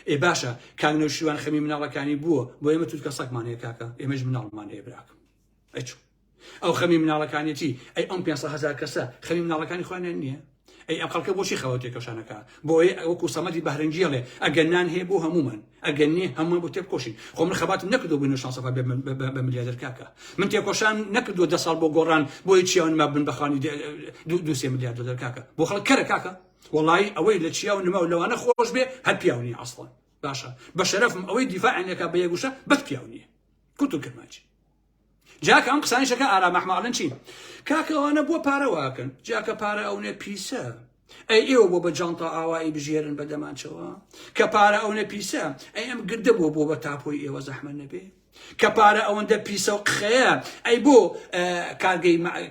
ئێ باشە کاگنۆشیوان خەمی مناڵەکانی بووە بۆ ئێمە توت کە سەگمان هەیە کاکە ئێمەش مناڵمان هەیە براکەم ئەچوو ئەو خەمی مناڵەکانیەتی ئەی ئەم 500,000 کەسە خەمی مناڵەکانی خۆیان نییە ئەی ئەم خەڵکە بۆچی خەوە تێکەشانەکە بۆیە وەکو سەمەدی بەهرەنگیەڵێ ئەگەر نان هەیە بۆ هەمومان ئەگەر نێ هەمومان بۆ تێبکۆشین خۆ من خەباتم نەکردو بووین شانسەفا بە ملیاردەر کاکە من تێکۆشان نەکردو 10 ساڵ بۆ گۆڕان بۆی چیاون ما بن بەخانی 2-3 میلیارد دلار کاکە بۆ خەڵک کەرە کاکە وڵی ئەوەی لە چیا و نما و لەوانە خۆش بێ هەر پیاونی ئەسڵن باشە بە شەرەفم ئەوەی دیفاعێنەکە بە یەگوشە بەت پیاونیە کوتو کرماچی جاکە ئەم قسانیشەکە ئارام ئەحمەڵن چین کاکە ئەوانە بۆ پارەواکەن جاکە پارە ئەوێ پیسە ئەی ئێوە بۆ بە جانتا ئاوایی بژێرن بە دەمانچەوە کە پارە ئەوە پیسە ئەی ئەم گردە بۆ بە تاپۆی ئێوە زەحمە نەبێ کە پارە ئەوەندە پیسە و قخەیە ئەی بۆ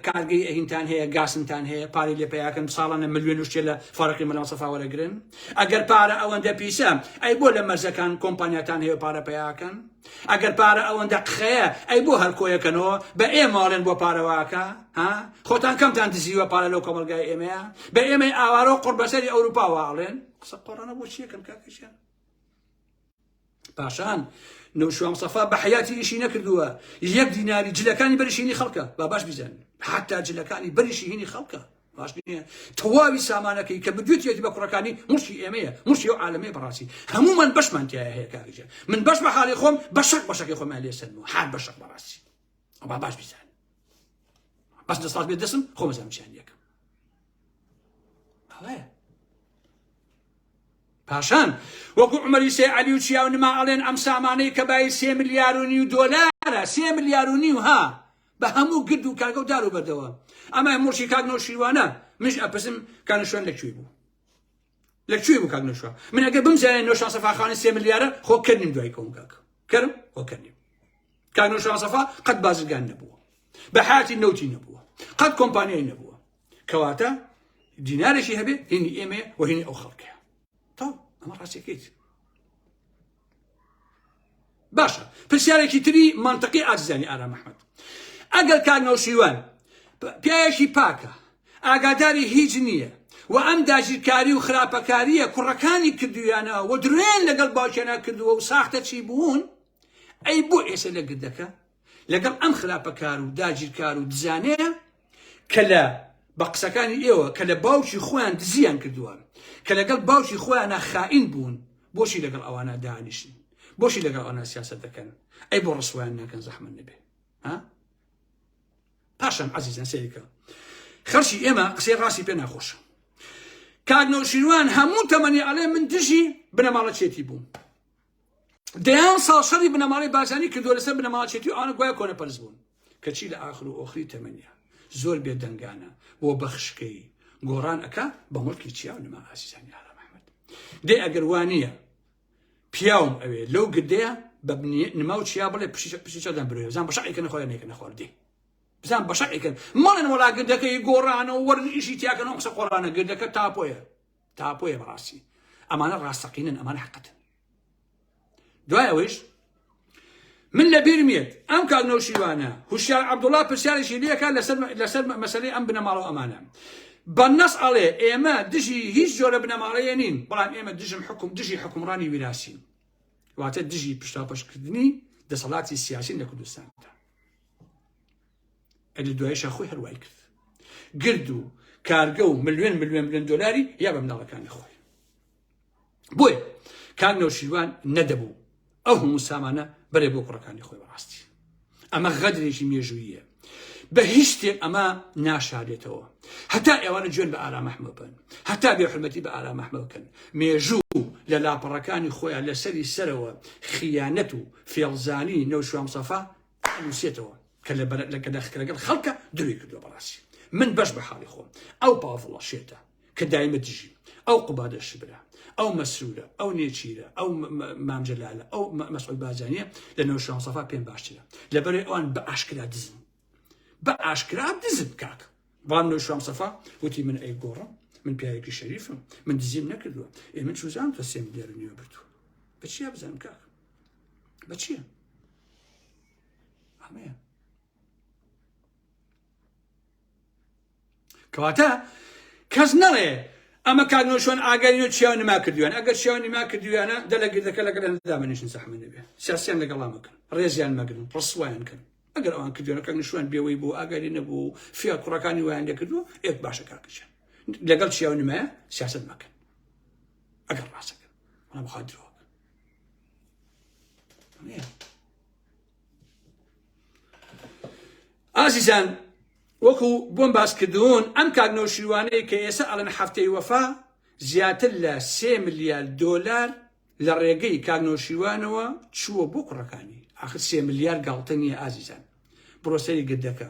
کارگەی ئەهینتان هەیە گاسنتان هەیە پارەی لێ پێیاکەن ساڵانە ملیۆن وشتێ لە فەرەقی مەلام سەفا وەرەگرن ئەگەر پارە ئەوەندە پیسە ئەی بۆ لە مەرزەکان کۆمپانیاتان هەیە پارە پێیاکەن ئەگەر پارە ئەوەندە قخەیە ئەی بۆ هەر کۆیەکەنەوە بە ئێماڵێن بۆ پارەواکە خۆتان کەمتان دزیوە پارە لەو کۆمەلگای ئێمەیە بە ئێمەی ئاوارە و قوربەسەری ئەوروپا واڵێن قسە قۆڕانە بۆ چیەکەن کاکەشیان پاشان نەوشوام سەفا بە حیاتی ئیشی نەکردووە 1 دیناری جلەکانی بەرشینی خەڵکە با باش بیزانن حتا جلەکانی بەرشی هینی خەڵکە باش نییە تەواوی سامانەکەی کە بدوێتێتی بە کوڕەکانی مرشی ئێمەیە مرشی و عالەمەیە بەڕاستی هەمومان بەشمان تایە هەیە کاکەجە من بەش بە حاڵی خۆم بەشەکەی خۆمان لێ سەرمەوە حال بەشەک بەڕاستی با باش بیزانن بەس دەسڵات بێت دەسم خۆم ئەزانم چیان یەکەم ئەوەیە پاشان وەکو عومەری سێ عەلی و چیا و نما ئەڵێن ئەم سامانەی کە بای 3 ملیار و نیو دۆلارە 3 ملیار و نیو ها بە هەموو گرد و کارگە و دار و بەردەوە ئەمە مرشی کاک نەوشیروانە منش ئەپرسم کانەشوێن لەکوێ بوو لەکوێ بوو کاک نەوشیروان من ئەگەر بمزانێن نەوشان سەفاخانە 3 ملیارە خۆ کردنیم دوای کۆم کاک کەرم خۆ کردنیم کاک نەوشان سەفا قەت بازرگان نەبووە بە حیاتی نەوتی نەبووە قەت کۆمپانیای نەبووە کەواتە دینارێکی هەبێ هینی ئێمە و هینی ئەو خەڵکەیە ئەمە ڕاستیەکەیت باشە پرسیارێکی تری منطقی ئازیزانی ئارام ئەحمەد ئەگەر کاک نەوشیروان پیاوێکی پاکە ئاگاداری هیچ نییە و ئەم داگیرکاری و خراپەکاریە کوڕەکانی کردویانەوە و درێن لەگەڵ باوکێنە کردووە و ساختە چی بوون ئەی بۆ ئێستا لە گردەکە لەگەڵ ئەم خراپەکار و داگیرکار و دزانەیە کە لە بە قسەکانی ئێوە کە لە باوکی خۆیان دزیان کردووە کە لەگەڵ باوکی خۆیانە خائین بوون بۆشی لەگەڵ ئەوانە دانیشن بۆشی لەگەڵ ئەوانە سیاسەت دەکەن ئەی بۆ ڕسوایان ناکەن زەحمەت نەبێ پاشان عەزیزان سەیرکە خەڵکی ئێمە قسەی ڕاستی پێ ناخۆشە کاک نەوشیروان هەموو تەمەنی ئەڵێ من دژی بنەماڵەچێتی بووم دەیان ساڵ شەڕی بنەماڵی بارزانی کردووە لەسەر بنەماڵەچێتی و ئەوانە گوایە کۆنەپەرست بوون کەچی لە ئاخر و ئۆخری تەمەنیە زۆر بێدەنگانە بۆ بەخشکەی گۆڕان ئەکا بە مڵکی چیا و نما ئازیزانی ئارام ئەحمەد دێ ئەگەر وانە پیاوم ئەوێ لەو گردەیە بە نما و چیا بڵێ پشی چادان برۆیە بزان بەشەقیکە نەخۆیان نێکە نەخواردێ بزان بەشەقیکەن مەڵێن وەڵا گردەکەی گۆڕانە و وەرن ئیشی تیاکەنەوە قسە قۆڕانە گردەکە تاپۆیە بەڕاستی ئەمانە ڕاستەقینن ئەمانە حەقەتن دوای ئەوەیش من لەبیرم یەت ئەم کاک نەوشیروانە هوشیار عەبدوڵڵا پرسیارێکی لێکا لەسەر مەسەلەی ئەم بنەماڵە و ئەمانە بەنەس ئەڵێ ئێمە دژی هیچ جۆرە بنەماڵەیە نین بەڵام ئێمە دژی حکومڕانی ویراسین واتە دژی پشتاپەشکردنی دەسەڵاتی سیاسی لە کوردستاندا ئەلی دوایشە خۆی هەروای کرد گرد و کارگە و ملیۆن دۆلاری یا بە مناڵەکانی خۆی بۆیە کاک نەوشیروان نەدەبوو ئەو هەموو سامانە بەرێ بۆ کوڕەکانی خۆی بەڕاستی ئەمە غەدرێکی مێژوویە بە هیچ شتێک ئەمە ناشارێتەوە هەتا ئێوانە جوێن بە ئارام ئەحمەد بن هەتا بێحورمەتی بە ئارام ئەحمەد بکەن مێژوو لە لاپەڕەکانی خۆیان لەسەری سەرەوە خیانەت و فێڵزانی نەوشوام سەفا نووسێتەوە کە لەگەڵ خەڵکە دروی کردووە بەڕاستی من بەش بە حاڵی خۆم ئەو پاڵفڵە شێتە کە دایمە دژی ئەو قوبادە شبرە ئەو مەسرورە ئەو نێچیرە ئەو مامجەلالە ئەو مەسعود بازانیە لە نەوشوام سەفا پێم باشترە لەبەرەوەی ئەوان بە ئاشکرا دزن بە ئاشکرا دزم کاک بەڵام نەوشوام سەفا وتی من ئەی گۆڕم من پیاوێکی شەریفم من دزیم نەکردووە من چوزانم تۆ 3 ملیار و نیوە بردووە بە چیە بزانم کاک بە چییە ئەمەیە کەواتە کەس نەڵێ ئەمە کاک نەوشیروان ئاگەری و چیاو نما کردویان ئەگەر چیاو نما کردویانە دە لە گردەکە لەگەڵ دامەنیشن زەحمەت نەبێ سیاسیان لەگەڵا مەکەن ڕێزیان مەگرن ڕسوایان کەن ئەگەر ئەوان کردوونەکە نشوان بێەوەی بوو ئاگاری نەبوو فیا کوڕەکانی ویان لێ کردووە ئێک باشە کاکەشە لەگەڵ چیاو نمایە سیاست مەکەن ئەگەر ڕاستەکەن وڵام بخواد درۆکە ئازیزان وەکو بۆم باس کردوون ئەم کاکنەوشیوانەیە کە ئێستا ئەڵەن هەفتەی وەفا زیاتر لە 3 ملیار دۆلار لە ڕێگەی کاکنەوشیوانەوە چووە بۆ کوڕەکانی آخر 3 ملیار گاڵتە نییە ئازیزان بڕۆسەری گردەکە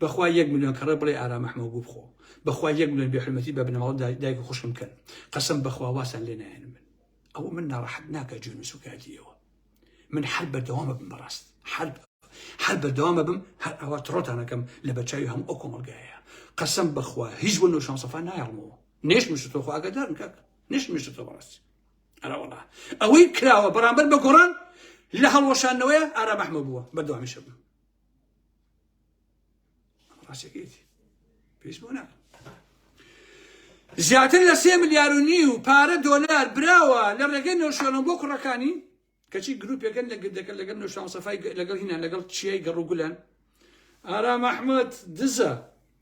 بەخوا 1 ملیۆن کەڕە بڵێ ئارام ئەحمەد بوو بخۆ بەخوا 1 ملیۆن بێحرمەتی بە بنەماڵ دایک و خوشکم کەن قەسەم بەخوا واسان لێ نایەنم من ئەوە من ناڕەحەت ناکە جون و سوکاتیەوە من هەر بەردەوامە بم بەڕاست هەر بەردەوامە بم هەر ئەوە تڕۆتانەکەم لە بەچاوی هەموو ئەو کۆمەڵگایە قەسەم بەخوا هیچ بۆ نەوشان سەفا نایەڵمەوە نێشمشتۆ خۆ ئاگادارن کاکە نێشمشتۆ بەڕاستی ئەرەوەڵا ئەوەی کراوە بەرامبەر بە گۆڕان لە هەڵوەشانەوەیە ئارام ئەحمەد بووە بەردەوامیشە بوو ڕاستیەکەیەتی پێویست بۆ ناکەم زیاتر لە 3 ملیار و نیو پارە دۆلار براوە لە ڕێگەی نەوشێڵم بۆ کوڕەکانی کەچی گروپێکن لە گردەکە لەگەڵ نەوشان سەفای لەگەڵ هینان لەگەڵ چیای گەڕوگولان ئارام ئەحمەد دزە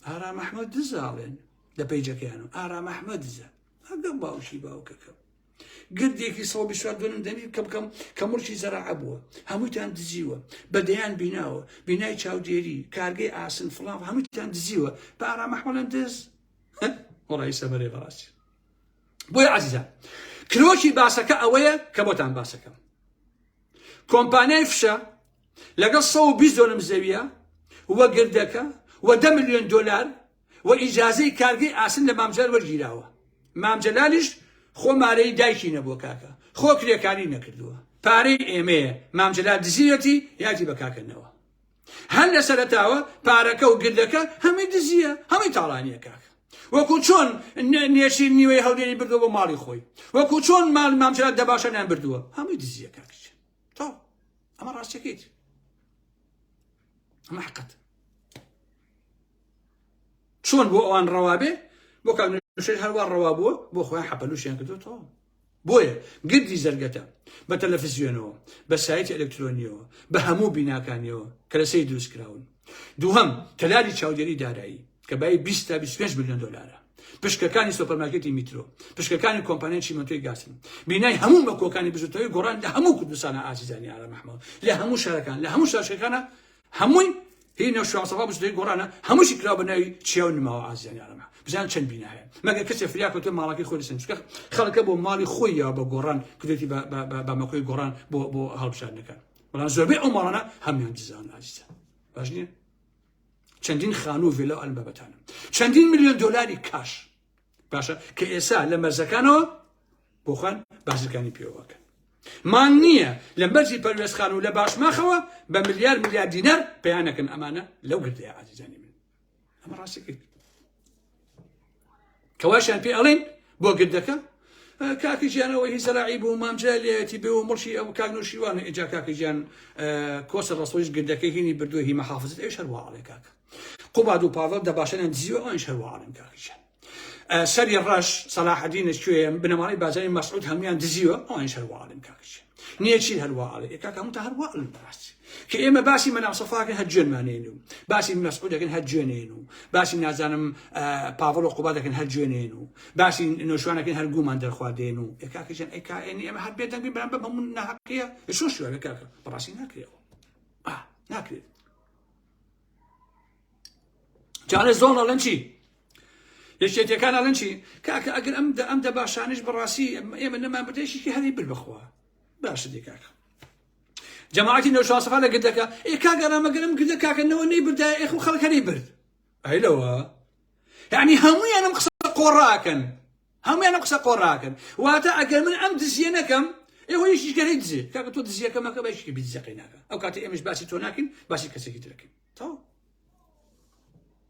ئارام ئەحمەد دزاڵێن لە پەیجەکەیانەوە ئارام ئەحمەد دزە ئەگەم باوشی باوکەکەم گردێکی 124 دەنی کە بکەم کە مڵکی زەراعە بووە هەمووتان دزیوە بەدەیان بیناوە بینای چاودێری کارگەی ئاسن فڵان هەمووتان دزیوە بە ئارام ئەحمەدیان دز وەڵی سەمەرێ بەڕاستی بۆیە عەزیزان کرۆکی باسەکە ئەوەیە کە بۆتان باسەکەم کۆمپانیای فشە لەگەڵ 120 دۆنم زەویە وە گردەکە وە 10 ملیۆن دۆلار و ئیجازەی کارگەی ئاسن لە مامجلال وەرگیراوە مامجلالیش خۆ مارەی دایکی نەبووە کاکە خۆ کرێکاری نەکردووە پارەی ئێمەیە مامجلال دزیەتی یاتی بەکاکردنەوە هەر لە سەرەتاوە پارەکە و گردەکە هەمووی دزیە هەمووی تاڵانیە کاکە وەکو چۆن نێچیر نیوەی هەولێری بردووە بۆ ماڵی خۆی وەکو چۆن ماڵ مامجلال دەباشەنیان بردووە هەمووی دزیە کاکەش تۆ ئەمە ڕاستیەکەیت ئەمە حقەت چۆن بۆ ئەوان ڕەوابێ بۆ کاکنەوشێر هەروە ڕەوا بووە بۆ خۆیان حەپەلووشیان کردوتەوە بۆیە گردی زەرگەتە بە تەلەڤیزیۆنەوە بە سایتی ئەلکترۆنیەوە بە هەموو بیناکانیەوە کە لە سەری دروستکراون دووهەم تەلاری چاودێری دارایی کە بای 20 تا 25 ملیۆن دۆلارە پشکەکانی سوپەرمارکێتی میترۆ پشکەکانی کۆمپانیای چیمەنتۆی گاسن بینای هەموو مەکۆکانی بژوتەوەی گۆڕان لە هەموو کوردستانە ئازیزانی ئارام ئەحمەد لە هەموو شارەکان لە هەموو شارەکانە هەمووی هی نەوشان سەفا بژوتەوەی گۆڕانە هەمووشی کراوە بە ناوی چیا و نماوە ئازیزانی ئارام ئەحمەد بزان چەند بینایە مەگەر کەسێک فریاکە تۆ ماڵەکەی خۆی لەسەر چکە خەڵکە بۆ ماڵی خۆیەوە بە گۆڕان کردێتی بە مەکۆی گۆڕان بۆ هەڵبژاردنەکان بەڵام زۆربەی ئەو ماڵانە هەمیان دزان ئازیزان باش نییە چەندین خانوو ڤێلە ئەلم بەبەتانم چەندین ملیۆن دۆلاری کاش باشە کە ئێستا لە مەرزەکانەوە بۆ خوان بازرگانی پێوەکەن مان نییە لە مەرجی پەروێزخان و لە باشماخەوە بە ملیار دینار پەیانەکەن ئەمانە لەو گردەیە ئازیزانی من ئەمە ڕاستیەکەیت کەواشیان پێ ئەڵێن بۆ گردەکە کاکی ژیانەوەی هی زەراعی بوو مامجلالێتی بێ و مڵشی ئەو کاکنەوشیوانە ئێجا کاکی ژیان کۆسە ڕەسۆیش گردەکەی هینی بردووە هی مەحافزت ئێش هەروە ئاڵێ کاکە قوباد و پاڤڵ دەباشەنیان دزیوە ئەوانش هەروە ئاڵێن کاکی ژیان سەری ڕەش سەلاحەدینش کوێ بنەماڵی بازاری مەسعود هەمویان دزیوە ئەوانش هەروە ئاڵێن کاکی ژیان نیەچی هەروە ئاڵێ کاکە هەموو تا هەروە ئەڵن بەڕاستی کە ئێمە باسی مەناو سەفاکەن هەر جوێنمانێن و باسی مەسعودەکەن هەر جوێنێن و باسی نازانم پاڤڵ و قوبادەکەن هەر جوێنێن و باسی نۆشوانەکەن هەر گومان دەرخوادێن و کاکە ژیان ئەی ئێمە هەر بێدەنگی بەرامبەر هەموو ناحەقیە شۆ شوێنە کاکە بەڕاستی ناکرێەوە ناکرێت جارێ زۆڵ ئەڵێن چی یەکێتیەکان ئەڵێن چی کاکە ئەگەر ئەم دەباشانش بەڕاستی ئێمە نەمان بردێشی هەری بر بخوا باشە دێ کاکە جەماعەتی نەوشان سەفا لە گردەکە کاگەرامەگەرم گردە کاکەنەوە نەی بردای ئێخ و خەڵکەری برد ئەیلەوە یعنی هەموویان ئەم قسە قۆڕاکەن هەموویان ئەم قسە قۆڕاکەن واتە ئەگەر من ئەم دزیە نەکەم ئێوە یەکیش گەرەی دزێ کاکە تۆ دزیەکە مەکە بەشکی بیدزەقەی ناکە ئەو کاتە ئێمەش باسی تۆ ناکەین باسی کەسێکی ترەکەین تەواو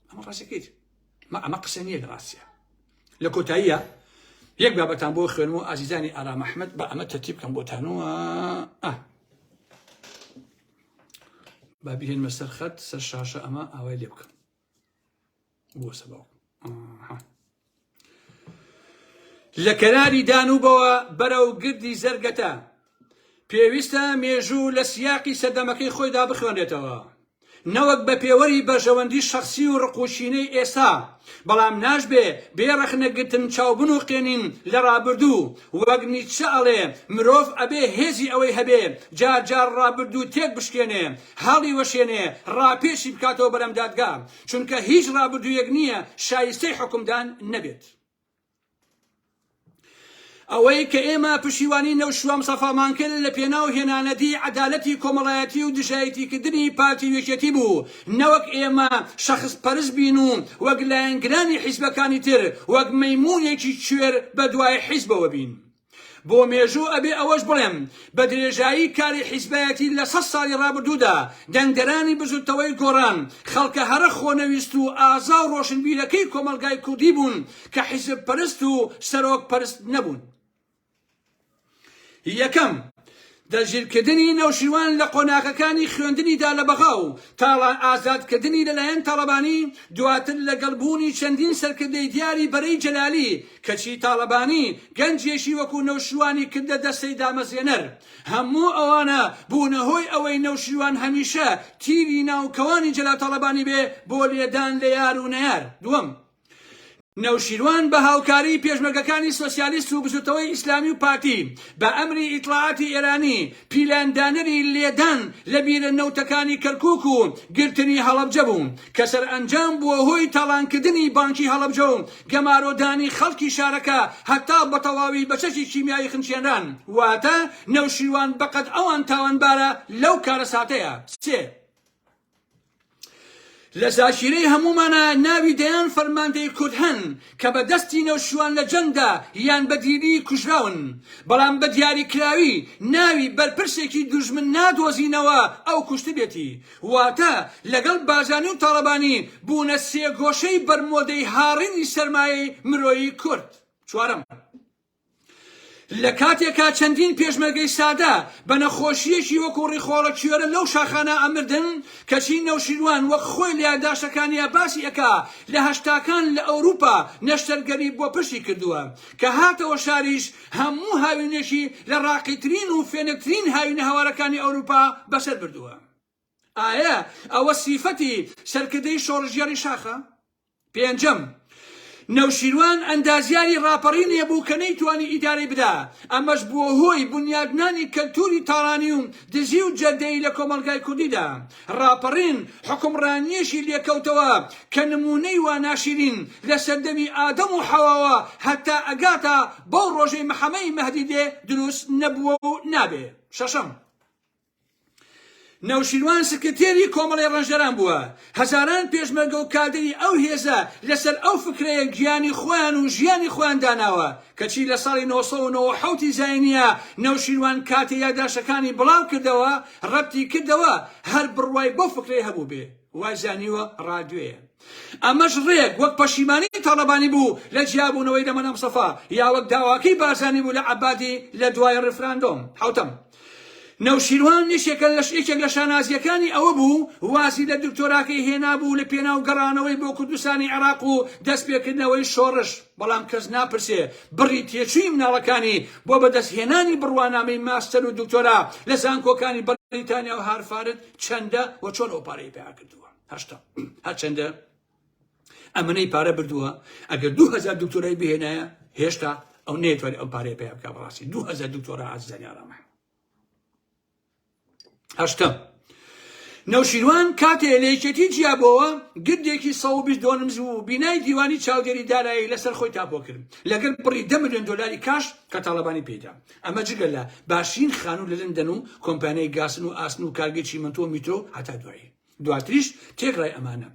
ئەمە ڕاستیەکەیت ئەمە قسە نییە لە ڕاستیە لە کۆتاییە یەک بابەتان بۆ خوێنەوە ئازیزانی ئارام ئەحمەد بە ئەمە تەرتیب بکەم بۆتانەوە با بهێنمە سەر خەت سەر شاشە ئەمە ئاوای لێ بکەم بۆ سەباو لە کەراری دانوبەوە بەرەو گردی زەرگەتە پێویستە مێژوو لە سیاقی سەردەمەکەی خۆیدا بخوێنرێتەوە نەوەک بە پێوەری بەژەوەندی شخصی و ڕقوشینەی ئێستا بەڵام ناشبێ بێڕەخنەگرتن چاوبن و قێنین لە ڕابردوو وەک نیچە ئەڵێ مرۆڤ ئەبێ هێزی ئەوەی هەبێ جار جار ڕابردوو تێک بشکێنێ هەڵی وەشێنێ ڕاپێشی بکاتەوە بەرەم دادگا چونکە هیچ ڕابردوویەک نییە شایستەی حکومدان نەبێت. ئەوەی کە ئێمە پشیوانی نەوشوام سەفامان کرد لە پێناو هێنانەتی عەدالەتی کۆمەڵایەتی و دژایەتیکردنی پارتی یەکێتی بوو نەوەک ئێمە شەخص پەرست بین و وەک لایەنگرانی حیزبەکانی تر وەک مەیمونێکی کوێر بە دوای حیزبەوە بین. بۆ مێژوو ئەبێ ئەوەش بڵێم بە درێژایی کاری حیزبایەتی لە 100 ساڵی ڕابردوودا دەنگدەرانی بزوتەوەی گۆڕان خەڵکە هەرە خۆنەویست و ئازا و ڕۆشنبیرەکەی کۆمەلگای کوردی بوون کە حیزب پەرست و سەرۆک پەرست نەبوون. یەکەم دەژیرکردنی نەوشیروان لە قۆناغەکانی خوێندنیدا لە بەغاو تاڵان ئازادکردنی لەلایەن تاڵەبانی دواتر لەگەڵبوونی چەندین سەرکردەی دیاری بەرەی جەلالی کەچی تاڵەبانی گەنجێشی وەکو نەوشیروانی کردە دەستەی دامەزێنەر هەموو ئەوانە بوونە هۆی ئەوەی نەوشیروان هەمیشە تیری ناوکەوانی جەلا تاڵەبانی بێ بۆ لێدان لە یار و نەیار. دووەم نەوشیروان بە هاوکاری پێشمەرگەکانی سۆسیالیست و بزوتەوەی ئیسلامی و پارتی بە ئەمری ئیطلاعاتی ئێرانی پیلاندانەری لێدان لە بیرە نەوتەکانی کەرکووک و گرتنی هەڵەبجە بوو کە سەرئەنجام بووە هۆی تاڵانکردنی بانکی هەڵەبجە و گەمارۆدانی خەڵکی شارەکە هەتا بە تەواوی بە چەکی کیمیایی خنچێنران واتە نەوشیروان بەقەد ئەوان تاوانبارە لەو کارە ساتەیە. سێ لە زاشیرەی هەمومانە ناوی دەیان فەرماندەی کورد هەن کە بە دەستی نەوشیروان لە جەنگدا یان بە دیری کوژراون بەڵام بە دیاریکراوی ناوی بەرپرسێکی دوژمن نادۆزینەوە ئەو کوشت بێتی واتە لەگەڵ بازانی و تاڵەبانی بوونە سێگۆشەی بەرمۆدەی هاڕینی سەرمایەی مرۆیی کورد. چوارەم لە کاتێکا چەندین پێشمەرگەی سادا بە نەخۆشیەکی وەکو ڕیخۆڵە کوێرە لەو شاخانە ئەمردن کەچی نەوشیروان وەک خۆی لە یادداشتەکانیا باسی ئەکا لە هەشتاکان لە ئەوروپا نەشتەرگەری بۆ پشتی کردووە کە هاتەوە شاریش هەموو هاوینێکی لە ڕاقیترین و فێنکترین هاوینە هەوارەکانی ئەوروپا بەسەر بردووە. ئایا ئەوە سیفەتی سەرکردەی شۆڕژیاری شاخە؟ پێنجەم نەوشیروان ئەندازیاری ڕاپەڕی نێبوو کە نەیتوانی ئیدارەی بدا ئەمەش بووە هۆی بنیادنانی کەلتوری تاڕانی و دزی و جەردەی لە کۆمەلگای کوردیدا. ڕاپەڕین حکومڕانیەشی لێکەوتەوە کە نمونەی وا ناشرین لە سەردەمی ئادەم و حەواوە هەتا ئەگاتە بەو ڕۆژەی محەمەی مەهدی دێ دروست نەبووە و نابێ. شەشەم نەوشیروان سکرتێری کۆمەڵی ڕەنجەران بووە هەزاران پێشمەرگە و کادری ئەو هێزە لەسەر ئەو فکرەیە گیانی خۆیان و ژیانی خۆیان داناوە کەچی لە ساڵی 1990 زاینیە نەوشیروان کاتی یادداشتەکانی بڵاو کردەوە ڕەتی کردەوە هەر بڕوای بۆ فکرەی هەبوو بێ وای زانیوە ڕادوێیە. ئەمەش ڕێک وەک پەشیمانی تاڵەبانی بوو لە جیابوونەوەی لە مەنام سەفا یا وەک داواکەی بارزانی بوو لە عەبادی لە دوای ڕفراندۆم. حوتەم نەوشیروان یەکێک لە شانازیەکانی ئەوە بوو واسی لە دکتۆراکەی هێنا بوو لە پێناو گەڕانەوەی بۆ کوردستانی عێراق و دەستپێکردنەوەی شۆڕش بەڵام کەس ناپرسێ بڕی تێچووی مناڵەکانی بۆ بەدەستهێنانی بڕوانامەی ماستەر و دکتۆرا لە زانکۆکانی بەریتانیا و هارفارد چەندە و چۆن ئەو پارەی پێیا کردووە. هەشتا هەر چەندە ئەمنەی پارە بردووە ئەگەر 2000 دکتۆرای بهێنایە هێشتا ئەو نێتوانێت ئەو پارەی پێیا بکە بەڕاستی 2000 دکتۆرا ئازیزانیارەمە. هەشتم نەوشیروان کاتێ لە یەکێتی جیابەوە گردێکی 122 و بینای دیوانی چاودێری دارایی لەسەر خۆی تاپۆ کرد لەگەر بڕی 10 ملیۆن دۆلاری کاش کە تاڵەبانی پێدا. ئەمە جگە لە باشترین خانوو لە لەندەن و کۆمپانیای گاسن و ئاسن و کارگەی چیمەنتۆ و میترۆ هەتا دواتریش تێکڕای ئەمانە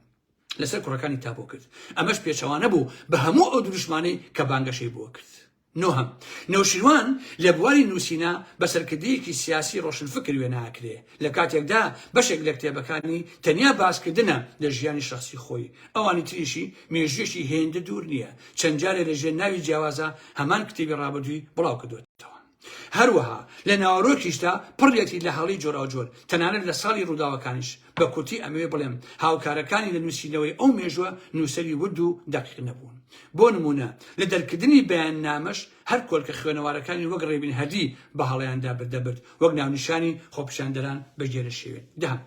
لەسەر کوڕەکانی تاپۆ کرد. ئەمەش پێچەوانە بوو بە هەموو ئەو دروشمانەی کە بانگەشەی بۆ کرد. نۆهم نەوشیروان لە بواری نووسینە بەسەرکردەیەکی سیاسی ڕۆشنفکر وێناکرێ لە کاتێکدا بەشێک لە کتێبەکانی تەنیا باسکردنە لە ژیانی شخصی خۆی ئەوانی تریشی مێژوێکی هێندە دوور نییە چەند جارێ لە ژێر ناوی جیاوازە هەمان کتێبی ڕابردووی بڵاو کردوێتەوە. هەروەها لە ناوەڕۆکیشدا پڕێتی لە هەڵی جۆراوجۆر تەنانەت لە ساڵی ڕووداوەکانیش بە کورتی ئەمەوێ بڵێم هاوکارەکانی لە نووسینەوەی ئەو مێژوە نووسەری ورد و دەقیق نەبوون. بۆ نمونە لە دەرکردنی بەیاننامەش هەر کۆلکە خوێنەوارەکانی وەک ڕێبین هەدی بە هەڵەیاندا بردەبرد وەک ناونیشانی خۆپیشاندەران بەگێرە شێوێت. دەهم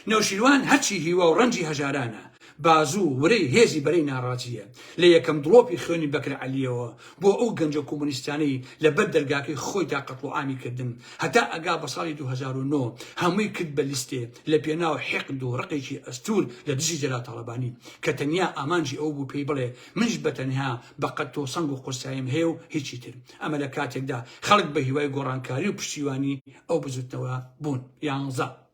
نەوشیروان هەرچی هیوا و ڕەنجی هەژارانە بازوو وەرەی هێزی بەرەی ناڕازیە لە یەکەم دڵۆپی خوێنی بەکرە عەلیەوە بۆ ئەو گەنجە کۆمونیستانەی لەبەر دەرگاکەی خۆیدا قەتڵ عامی کردن هەتا ئەگا بە ساڵی 2009 هەمووی کرد بە لیستێ لە پێناو حقد و ڕقێکی ئەستور لە دژی جەلا تاڵەبانی کە تەنیا ئامانجی ئەو بوو پێی بڵێ منش بەتەنها بە قەت و سەنگ و قورساییم هەیە و هیچی تر ئەمە لە کاتێکدا خەڵک بە هیوای گۆڕانکاری و پشتیوانی ئەو بزوتنەوە بوون 11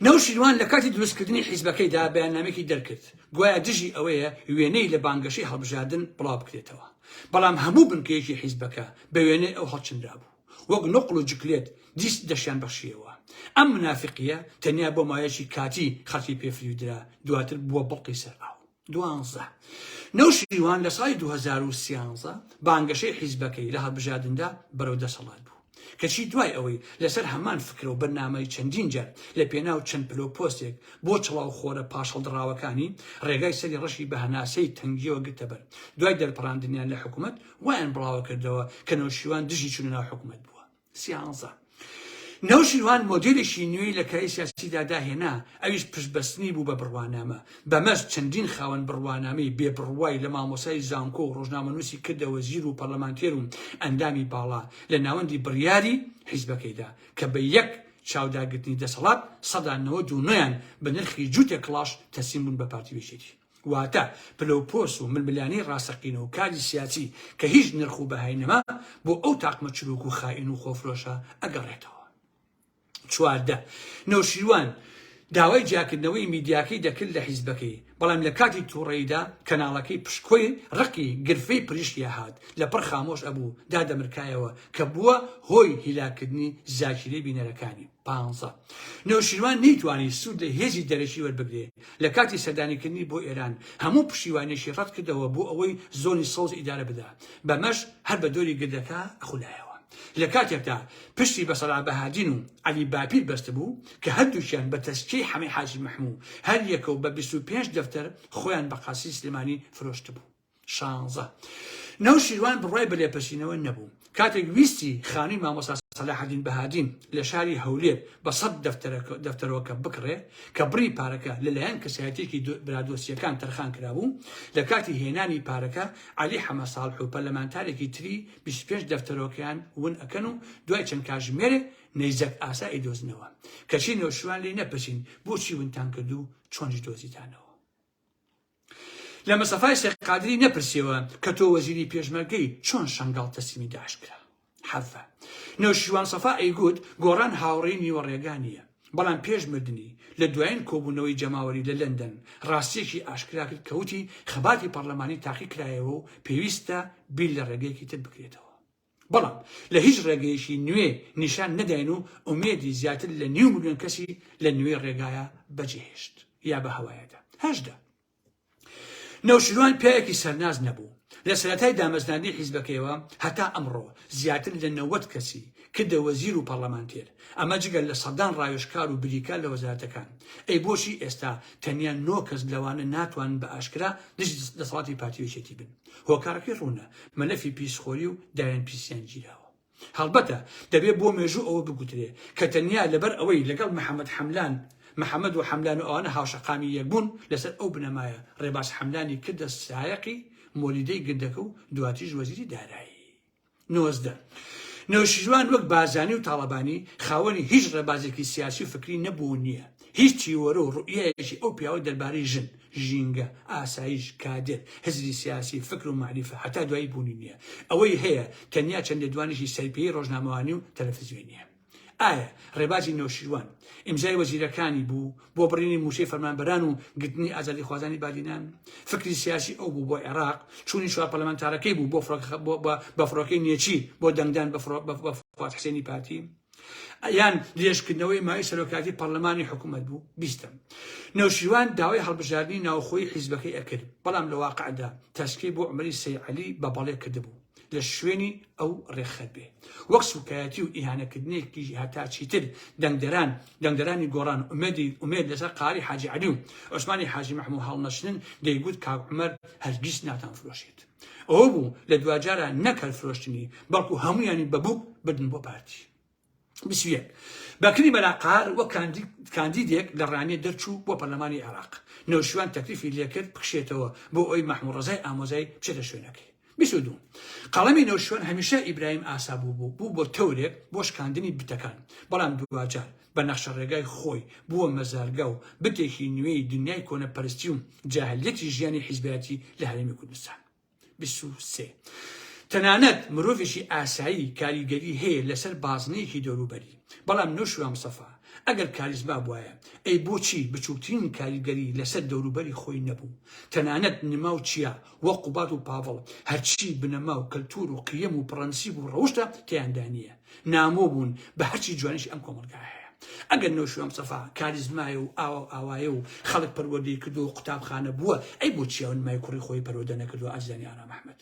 نەوشیروان لە کاتی دروستکردنی حیزبەکەیدا بەیاننامێکی دەرکرد گوایە دژی ئەوەیە وێنەی لە بانگەشەی هەڵبژاردن بڵاو بکرێتەوە بەڵام هەموو بنکەیەکی حیزبەکە بە وێنەی ئەو هەڵچنرا بوو وەک نقل و جکلێت دیست دەشیان بەخشیەوە ئەم منافقیە تەنیا بۆ مایەکی کاتی خەڵکی پێفریودرا دواتر بووە بڵقی سەر ئاو 12 نەوشیروان لە ساڵی 2013 بانگەشەی حیزبەکەی لە هەڵبژاردندا بەرەو دەسەڵات بوو کەچی دوای ئەوەی لەسەر هەمان فکرە و بەرنامەی چەندین جار لە پێناو چەند پلۆ پۆستێک بۆ چڵاو خۆرە پاشەڵدراوەکانی ڕێگای سەری ڕەشی بە هەناسەی تەنگیەوە گرتە بەر دوای دەرپەڕاندنیان لە حکوومەت وایان بڵاوە کردەوە کە نەوشیروان دژی چوونە ناو حکوومەت بووە 13 نەوشیروان مۆدێلێکی نوێی لە کاری سیاسیدا داهێنا ئەویش پشتبەستنی بوو بە بڕوانامە بەمەش چەندین خاوەن بڕوانامەی بێبڕوای لە مامۆسای زانکۆ و ڕۆژنامەنووسی کردەوە زیر و پەرلەمانتێر و ئەندامی باڵا لە ناوەندی بڕیاری حیزبەکەیدا کە بە یەک چاوداگرتنی دەسەڵات 99 بە نرخی جووتێ کڵاش تەسلیم بوون بە پارتی وێژێتی واتە پلەپۆس و ململانی ڕاستەقینە و کاری سیاسی کە هیچ نرخ و بەهای نەما بۆ ئەو تاقمە چروک و خائین و خۆفرۆشە ئەگەڕێتەوە 14 نەوشیروان داوای جیاکردنەوەی میدیاکەی دەکرد لە حیزبەکەی بەڵام لە کاتی تووڕەییدا کەناڵەکەی پشکۆی ڕقی گرفەی پریشتیا هات لەپڕ خامۆش ئەبوو دادەمرکایەوە کە بووە هۆی هیلاکردنی زاکیرەی بینەرەکانی 15 نەوشیروان نەیتوانی سوود لە هێزی دەرەشی وەربگرێ لە کاتی سەردانیکردنی بۆ ئێران هەموو پشتیوانێکی ڕەت کردەوە بۆ ئەوەی زۆنی سەوز ئیدارە بدا بەمەش هەر بە دۆری گردەکە ئەخولایەوە لە کاتێکدا پشتی بە سەڵا بەهادین و عەلی باپیر بەست بوو کە هەردووکیان بە تەسکیەی حەمەی حاجی مەحموو هەر یەکە و بە 25 دەفتەر خۆیان بە قاسی سلێمانی فرۆشت بوو 16 نەوشیروان بڕوای بەلێپەسینەوە نەبوو کاتێک ویستی خانووی مامۆستا سەلاحەدین بەهادین لە شاری هەولێر بە 100 دەفتەرەوەکە بکڕێ کە بڕی پارەکە لەلایەن کەسایەتێکی برادۆسیەکان تەرخان کرابوو لە کاتی هێنانی پارەکە عەلی حەمە ساڵح و پەرلەمانتارێکی تری 25 دەفتەرەوەکەیان ون ئەکەن و دوای چەند کاتژمێرێ نەیزەک ئاسا ئەیدۆزنەوە کەچی نەوشیروان لێی نەپرسین بۆچی ونتان کرد و چۆنی دۆزیتانەوە لە مەسەفای سێقادری نەپرسیەوە کە تۆ وەزیری پێشمەرگەی چۆن شەنگاڵ تەسلیمی داعش کرا حەفە نەوشیروان سەفا ئەیگوت گۆڕان هاوڕێی نیوەڕێگانیە بەڵام پێش مردنی لە دوایین کۆبوونەوەی جەماوەری لە لەندەن ڕاستیەکی ئاشکرا کرد کەوتی خەباتی پەرلەمانی تاقی کرایەوە و پێویستە بیر لە ڕێگەیەکی تر بکرێتەوە بەڵام لە هیچ ڕێگەیەکی نوێ نیشان نەداین و ئومێدی زیاتر لە 9 ملیۆن کەسی لە نوێ ڕێگایە بەجێهێشت یا بە هەوایەدا 18 نەوشیروان پیاوێکی سەرناز نەبوو لە سەرەتای دامەزراندنی حیزبەکەیەوە هەتا ئەمڕۆ زیاتر لە 90 کەسی کردە وەزیر و پەرلەمانتێر ئەمە جگەل لە سەدان ڕاوێژکار و بریکار لە وەزارەتەکان ئەی بۆچی ئێستا تەنیا 9 کەس لەوانە ناتوانن بە ئاشکرا دژی دەسەڵاتی پارتی وێژێتی بن هۆکارەکەی ڕوونە مەلەفی پیسخۆری و دایان پیسیان گیراوە هەڵبەتە دەبێت بۆ مێژوو ئەوە بگوترێ کە تەنیا لەبەر ئەوەی لەگەڵ محەممەد و حەملان و ئەوانە هاوشەقامی یەکبوون لەسەر ئەو بنەمایە ڕێباز حەملانی کردە سایەقی مۆلیدەی گردەکە و دواتیش وەزیری دارایی 19 نەوشیروان وەک بازانی و تاڵەبانی خاوەنی هیچ ڕێبازێکی سیاسی و فکری نەبوو نییە هیچ چیوەرە و ڕوئیەکی ئەو پیاوە دەربارەی ژن ژینگە ئاسایش کادر حزبی سیاسی فکر و معریفە هەتا دوایی بوونی نییە ئەوەی هەیە تەنیا چەند لێدوانێکی سەرپێی ڕۆژنامەوانی و تەلەڤیزیۆنیە ئایا ڕێبازی نەوشیروان ئیمزای وەزیرەکانی بوو بۆ بڕینی موشەی فەرمانبەران و گرتنی ئازادی خوازانی بادینان فکری سیاسی ئەو بوو بۆ عێراق چوونی شوار پەرلەمانتارەکەی بوو بۆ فڕۆکەی نێچی بۆ دەنگدان بە فواد حسێنی پارتی یان درێژکردنەوەی مای سەرۆکاتی پەرلەمانی حکوومەت بوو 20 نەوشیروان داوای هەڵبژاردننی ناوخۆی حیزبەکەی ئەکرد بەڵام لە واقعدا تەسکەی بۆ عومەری سەیعەلی بە بەڵێ کردبوو لە شوێنی ئەو ڕێخەت بێ وەک سوکایەتی و ئیهانەکردنێکی هەتا چیتر دەنگدەرانی گۆڕان ئومێد لەسەر قاری حاجی عەلی و عوسمانی حاجی مەحموود هەڵنەشتن دەیگوت کاک عومەر هەرگیز ناتان فرۆشێت ئەوە بوو لە دوجارە نەک هەڵفرۆشتنی بەڵکو هەمویانی بەبوو بردن بۆ پارتی بسويك باكري بلاقار وكانديديك للرانية درتشو وبرلماني العراق نوشوان تكليفي ليكر بخشيتوا بو اي محمود رزاي اموزاي بشتا شوينكي بسودو قلمي نوشوان هميشه ابراهيم اسابو بو توريك بوش كاندني بتكان بلام دواجار بنقش الرقاي خوي بو مزارقاو بتيخي نوي دنياي كون برستيوم جاهليتي جياني حزباتي لهرمي كردستان بسو سي تنانەت مرۆڤێکی ئاسایی کاریگەری هەیە لەسەر بازنەیەکی دەوروبەری بەڵام نۆشوام سەفا ئەگەر کاریزما بواە ئەی بۆچی بچووکترین کاریگەری لەسەر دەوروبەری خۆی نەبوو تەنانەت نما و چیا وە قوبات و پاڤڵ هەرچی بنەما و کەلتور و قیەم و پڕەنسیب و ڕەوشتە تیاندا نییە نامۆ بوون بە هەرچی جوانیش ئەم کۆمەلگا هەیە ئەگەر نۆشوام سەفا کاریزمایە و ئاوایە و خەڵک پەروەردەی کردو و قوتابخانە بووە ئەی بۆ چیاونمای کوڕی خۆی پەروەردە نەکردووە ئازیزانی ئارام ئەحمەد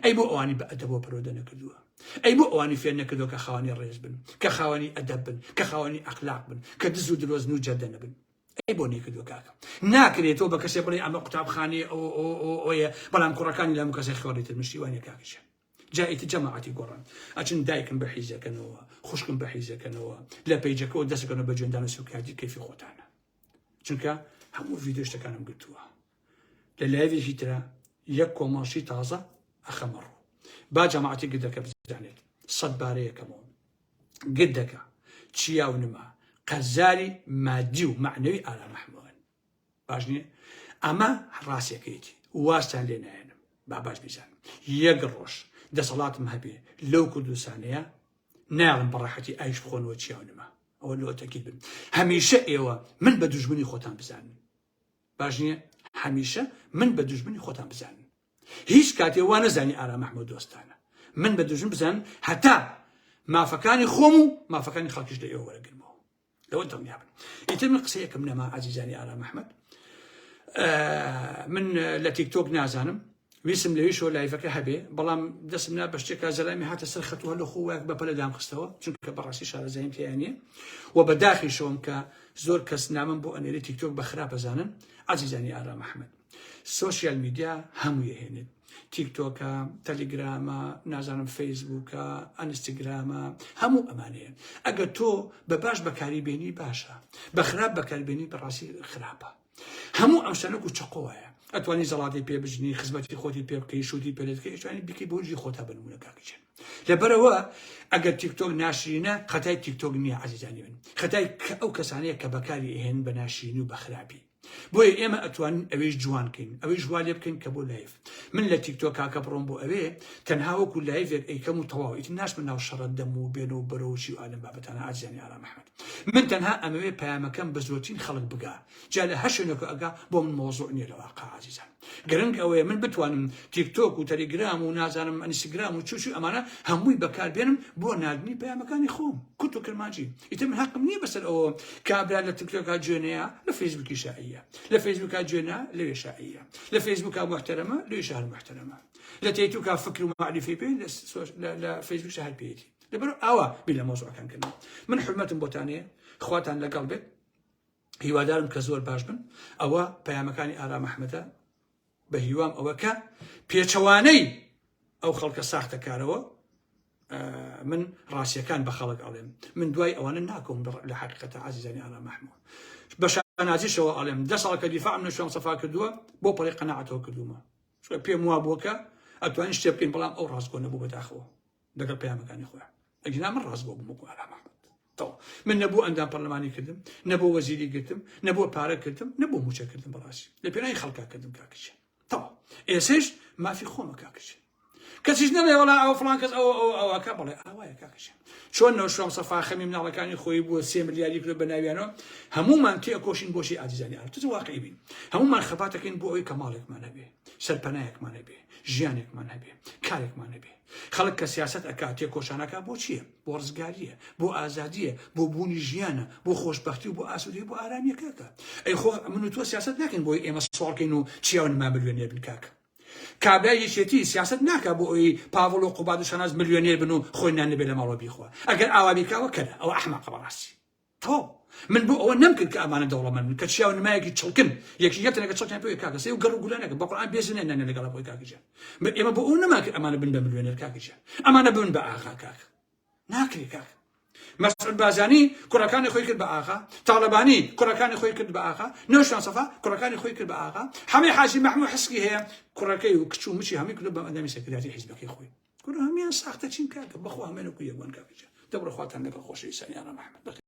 ئەی بۆ ئەوانی بە ئەدەبەوە پەروەردە نەکردووە ئەی بۆ ئەوانی فێر نەکردووە کە خاوەنی ڕێز بن کە خاوەنی ئەدەب بن کە خاوەنی ئەخلاق بن کە دز و درۆزن و جەردە نەبن ئەی بۆ نەکردووە کاکە ناکرێتەوە بە کەسێ بڵێ ئەمە قوتابخانەی ئەوەیە بەڵام کوڕەکانی لەم کەسێ خێڵیتر مشتیوانیە کاکەشە جایتی جەماعەتی گۆڕان ئەچن دایکم بە حیزەکەنەوە خوشکم بە حیزەکەنەوە لە پەیجەکەەوە دەستەکەنەوە بە جوێندان و سوکاتی کەیفی خۆتانە چونکە هەموو ڤیدیۆ شتەکانم گرتووە لە لایڤێکی ترە یەک کۆمەڵشی تازە ئەخەمەڕ با جەماعەتی گردەکە بزانێت سەد بارەیەکەمەوە گردەکە چیا و نما قەرزاری مادی و معنەوی ئارام ئەحمەد باش نییە ئەمە ڕاستیەکەیەتی واستان لێ نایەنم با باش بیزانم یەک ڕۆژ دەسەڵاتم هەبێ لەو کوردستانەیە ناڵم بەڕاحەتی ئایش بخۆنەوە چیا و نما ئەوە لەوە تەکید بن هەمیشە ئێوە من بە دوژمنی خۆتان بزانن باش نییە هەمیشە من بە دوژمنی خۆتان بزانن هیچ کاتێ وا نەزانی ئارام ئەحمەد دۆستانە من بە دوژمن بزانن هەتا مافەکانی خۆم و مافەکانی خەڵکیش لە ئێوە وەرەگرمەوە لەوە دڵنیا بن ئیتر من قسەیەکم نەما عەزیزانی ئارام ئەحمەد من لە تیکتۆک نازانم ویسم لەویشەوە لایڤەکە هەبێ بەڵام دەستم نا بە شتێکا زەلامی هاتە سەر خەتووە لە خۆوەک بە پەلە دامخستەوە چونکە بەڕاستی شارەزاییم تیان نییە و بەداخیشەوەم کە زۆر کەس نامم بۆ ئەنێری تیکتۆک بە خراپە زانن عەزیزانی ئارام ئەحمەد سوشیال میدیا هەموویە هێنێت تیکتۆکە تەلیگرامە نازانم فەیسبووکە ئەنستگرامە هەموو ئەمانەیە ئەگەر تۆ بە باش بەکاریبێنی باشە بە خراپ بەکاربێنی بەڕاستی خراپە هەموو ئەم شتانە و چقۆیە ئەتوانی زەڵاتی پێ بژنی خزمەتی خۆتی پێ بکەی شوودی پێ دەکەی توانی بیکەی بۆژی خۆتا بنمونە کاکچێن لەبەرەوە ئەگەر تیکتۆک ناشرینە خەتای تیکتۆک نییە عەزیزانی من خەتای ئەو کەسانەیە کە بەکاری ئێهێن بە ناشرینی و بە خراپی بۆیە ئێمە ئەتوانین ئەوەی جوانکەین ئەوەی جوان لێ بکەین کە بۆ لایف من لە تیکتۆک کاکە بڕۆم بۆ ئەوێ تەنها وەکو لایڤێک ئەیکەم و تەواو ئیتر ناشمە ناو شەڕەت دەم و بێنە و بەرەوشی و ئالەم بابەتانە عەزیزانی ئارام ئەحمەد من تەنها ئەمەوێ پەیامەکەم بە زۆرترین خەڵک بگا جا لە هەر شوێنێک ئەگا بۆ من مۆزوع نییە لە واقع عەزیزان گرنگ ئەوەیە من بتوانم تیکتۆک و تەلیگرام و نازانم ئەنستگرام و چوچی ئەمانە هەمووی بەکاربێنم بۆ نردنی پەیامەکانی خۆم کورت و کرمانجی ئیتر من حەقم نییە بەسەر ئەوە کابرا لە تیکتۆکا جوێنەیە لە فەیسبووکی شایعە لە فەیسبووکا جوێنە لەوێ شایعە لە فەیسبووکا محتەرەمە لەوێ شەهر محتەرەمە لە تیکتۆکا فکر و معرفی پێ لە فەیسبووک شەهر پێیەتی لەبەرەوە ئاوا بی لە مۆزوعەکان کردن من حرمەتم بۆتانەیە خواتان لەگەڵ بێت هیوادارم کە زۆر باش بن ئەوە پەیامەکانی ئارام ئەحمەدە بە هیوام ئەوە کە پێچەوانەی ئەو خەڵکە ساختەکارەوە من ڕاستیەکان بە خەڵک ئەڵێم من دوای ئەوانە ناکەم لە حەقیقەتە عەزیزانی ئارام ئەحمەد بە شانازیشەوە ئەڵێم 10 ساڵ کە دیفاعم لە شوێن سەفا کردووە بۆ پەڕی قەناعەتەوە کردومە پێم وا بووە کە ئەتوانین شتێ بکەین بەڵام ئەو ڕاستگۆ نەبوو بەداخەوە لەگەڵ پەیامەکانی خۆیان ئەگینا من ڕاستگۆ بووم وەکو ئارام ئەحمەد من نەبوو ئەندام پەرلەمانی کردم نەبوو وەزیری گرتم نەبوو پارە کردم نەبوو موچە کردم بەڕاستی لە پێناوی خەڵکا کردم کاکچێ ئێسش مافی خۆمە کاکچێ کەسیش نەڵێ وەڵا ئەو فڵان کەس ئەوەکە بڵێ ئاوایە کاکچێ چۆن نەوشۆم سەفا خەمی مناڵەکانی خۆی بووە 3 ملیاردی کرد بە ناویانەوە هەمومان تێکۆشین بۆشی عەزیزانی ئارام تۆ واقعی بین هەمومان خەباتەکەین بۆ ئەوەی کە ماڵێکمان هەبێ سەرپەنایەکمان هەبێ ژیانێکمان هەبێ کارێکمان هەبێ خەڵک کە سیاسەت ئەکا تێکۆشانەکە بۆ چییە بۆ ڕزگاریە بۆ ئازادیە بۆ بوونی ژیانە بۆ خۆشبەختی و بۆ ئاسوودی بۆ ئارامیەکەکە ئەی خۆ من و تۆ سیاسەت ناکەین بۆی ئێمە سوڵکەین و چیاون ما ملیۆنێر بن کاکە کابرای یەکێتی سیاسەت ناکە بۆ ئەوی پاڤڵ و قوباد و شەناز ملیۆنێر بن و خۆی نانەبێ لە ماڵەوە بیخوا ئەگەر ئاوا بیکاوە کەرە ئەوە ئەحمەقە بەڕاستی تۆ من بۆ ئەوە نەمکرد کە ئەمانە دەوڵەمەند بن کە چیاو نمایەکی چڵکن یەکیەتەنەکە چڵکیان پێی کاکە سێ و گەڕ و گولانەکە بە قورئان بێزنێ نانە لەگەڵ بۆی کاکەجان ئێمە بۆ ئەو نەماکرد ئەمانە بن بە ملیۆنێر کاکەجان ئەمانە بن بە ئاغا کاکە ناکرێ کاکە مسعود بازانی کوڕەکانی خۆی کرد بە ئاغا، تاڵەبانی کوڕەکانی خۆی کرد بە ئاغا، نەوشان سەفا کوڕەکانی خۆی کرد بە ئاغا، هەمووی حاجی مەحموود حسکی هەیە کوڕەکەی و کچ و مچی هەمووی کرد بە ئەندامی سەکرتاری حیزبەکەی خۆی. کوڕە هەمیان ساختە چیم کاکە بەخوا هەمێنە کوی یەکوان کاکەجا دەبڕە خواتان لەگەڵ خۆشەویستانیانە محەممەد.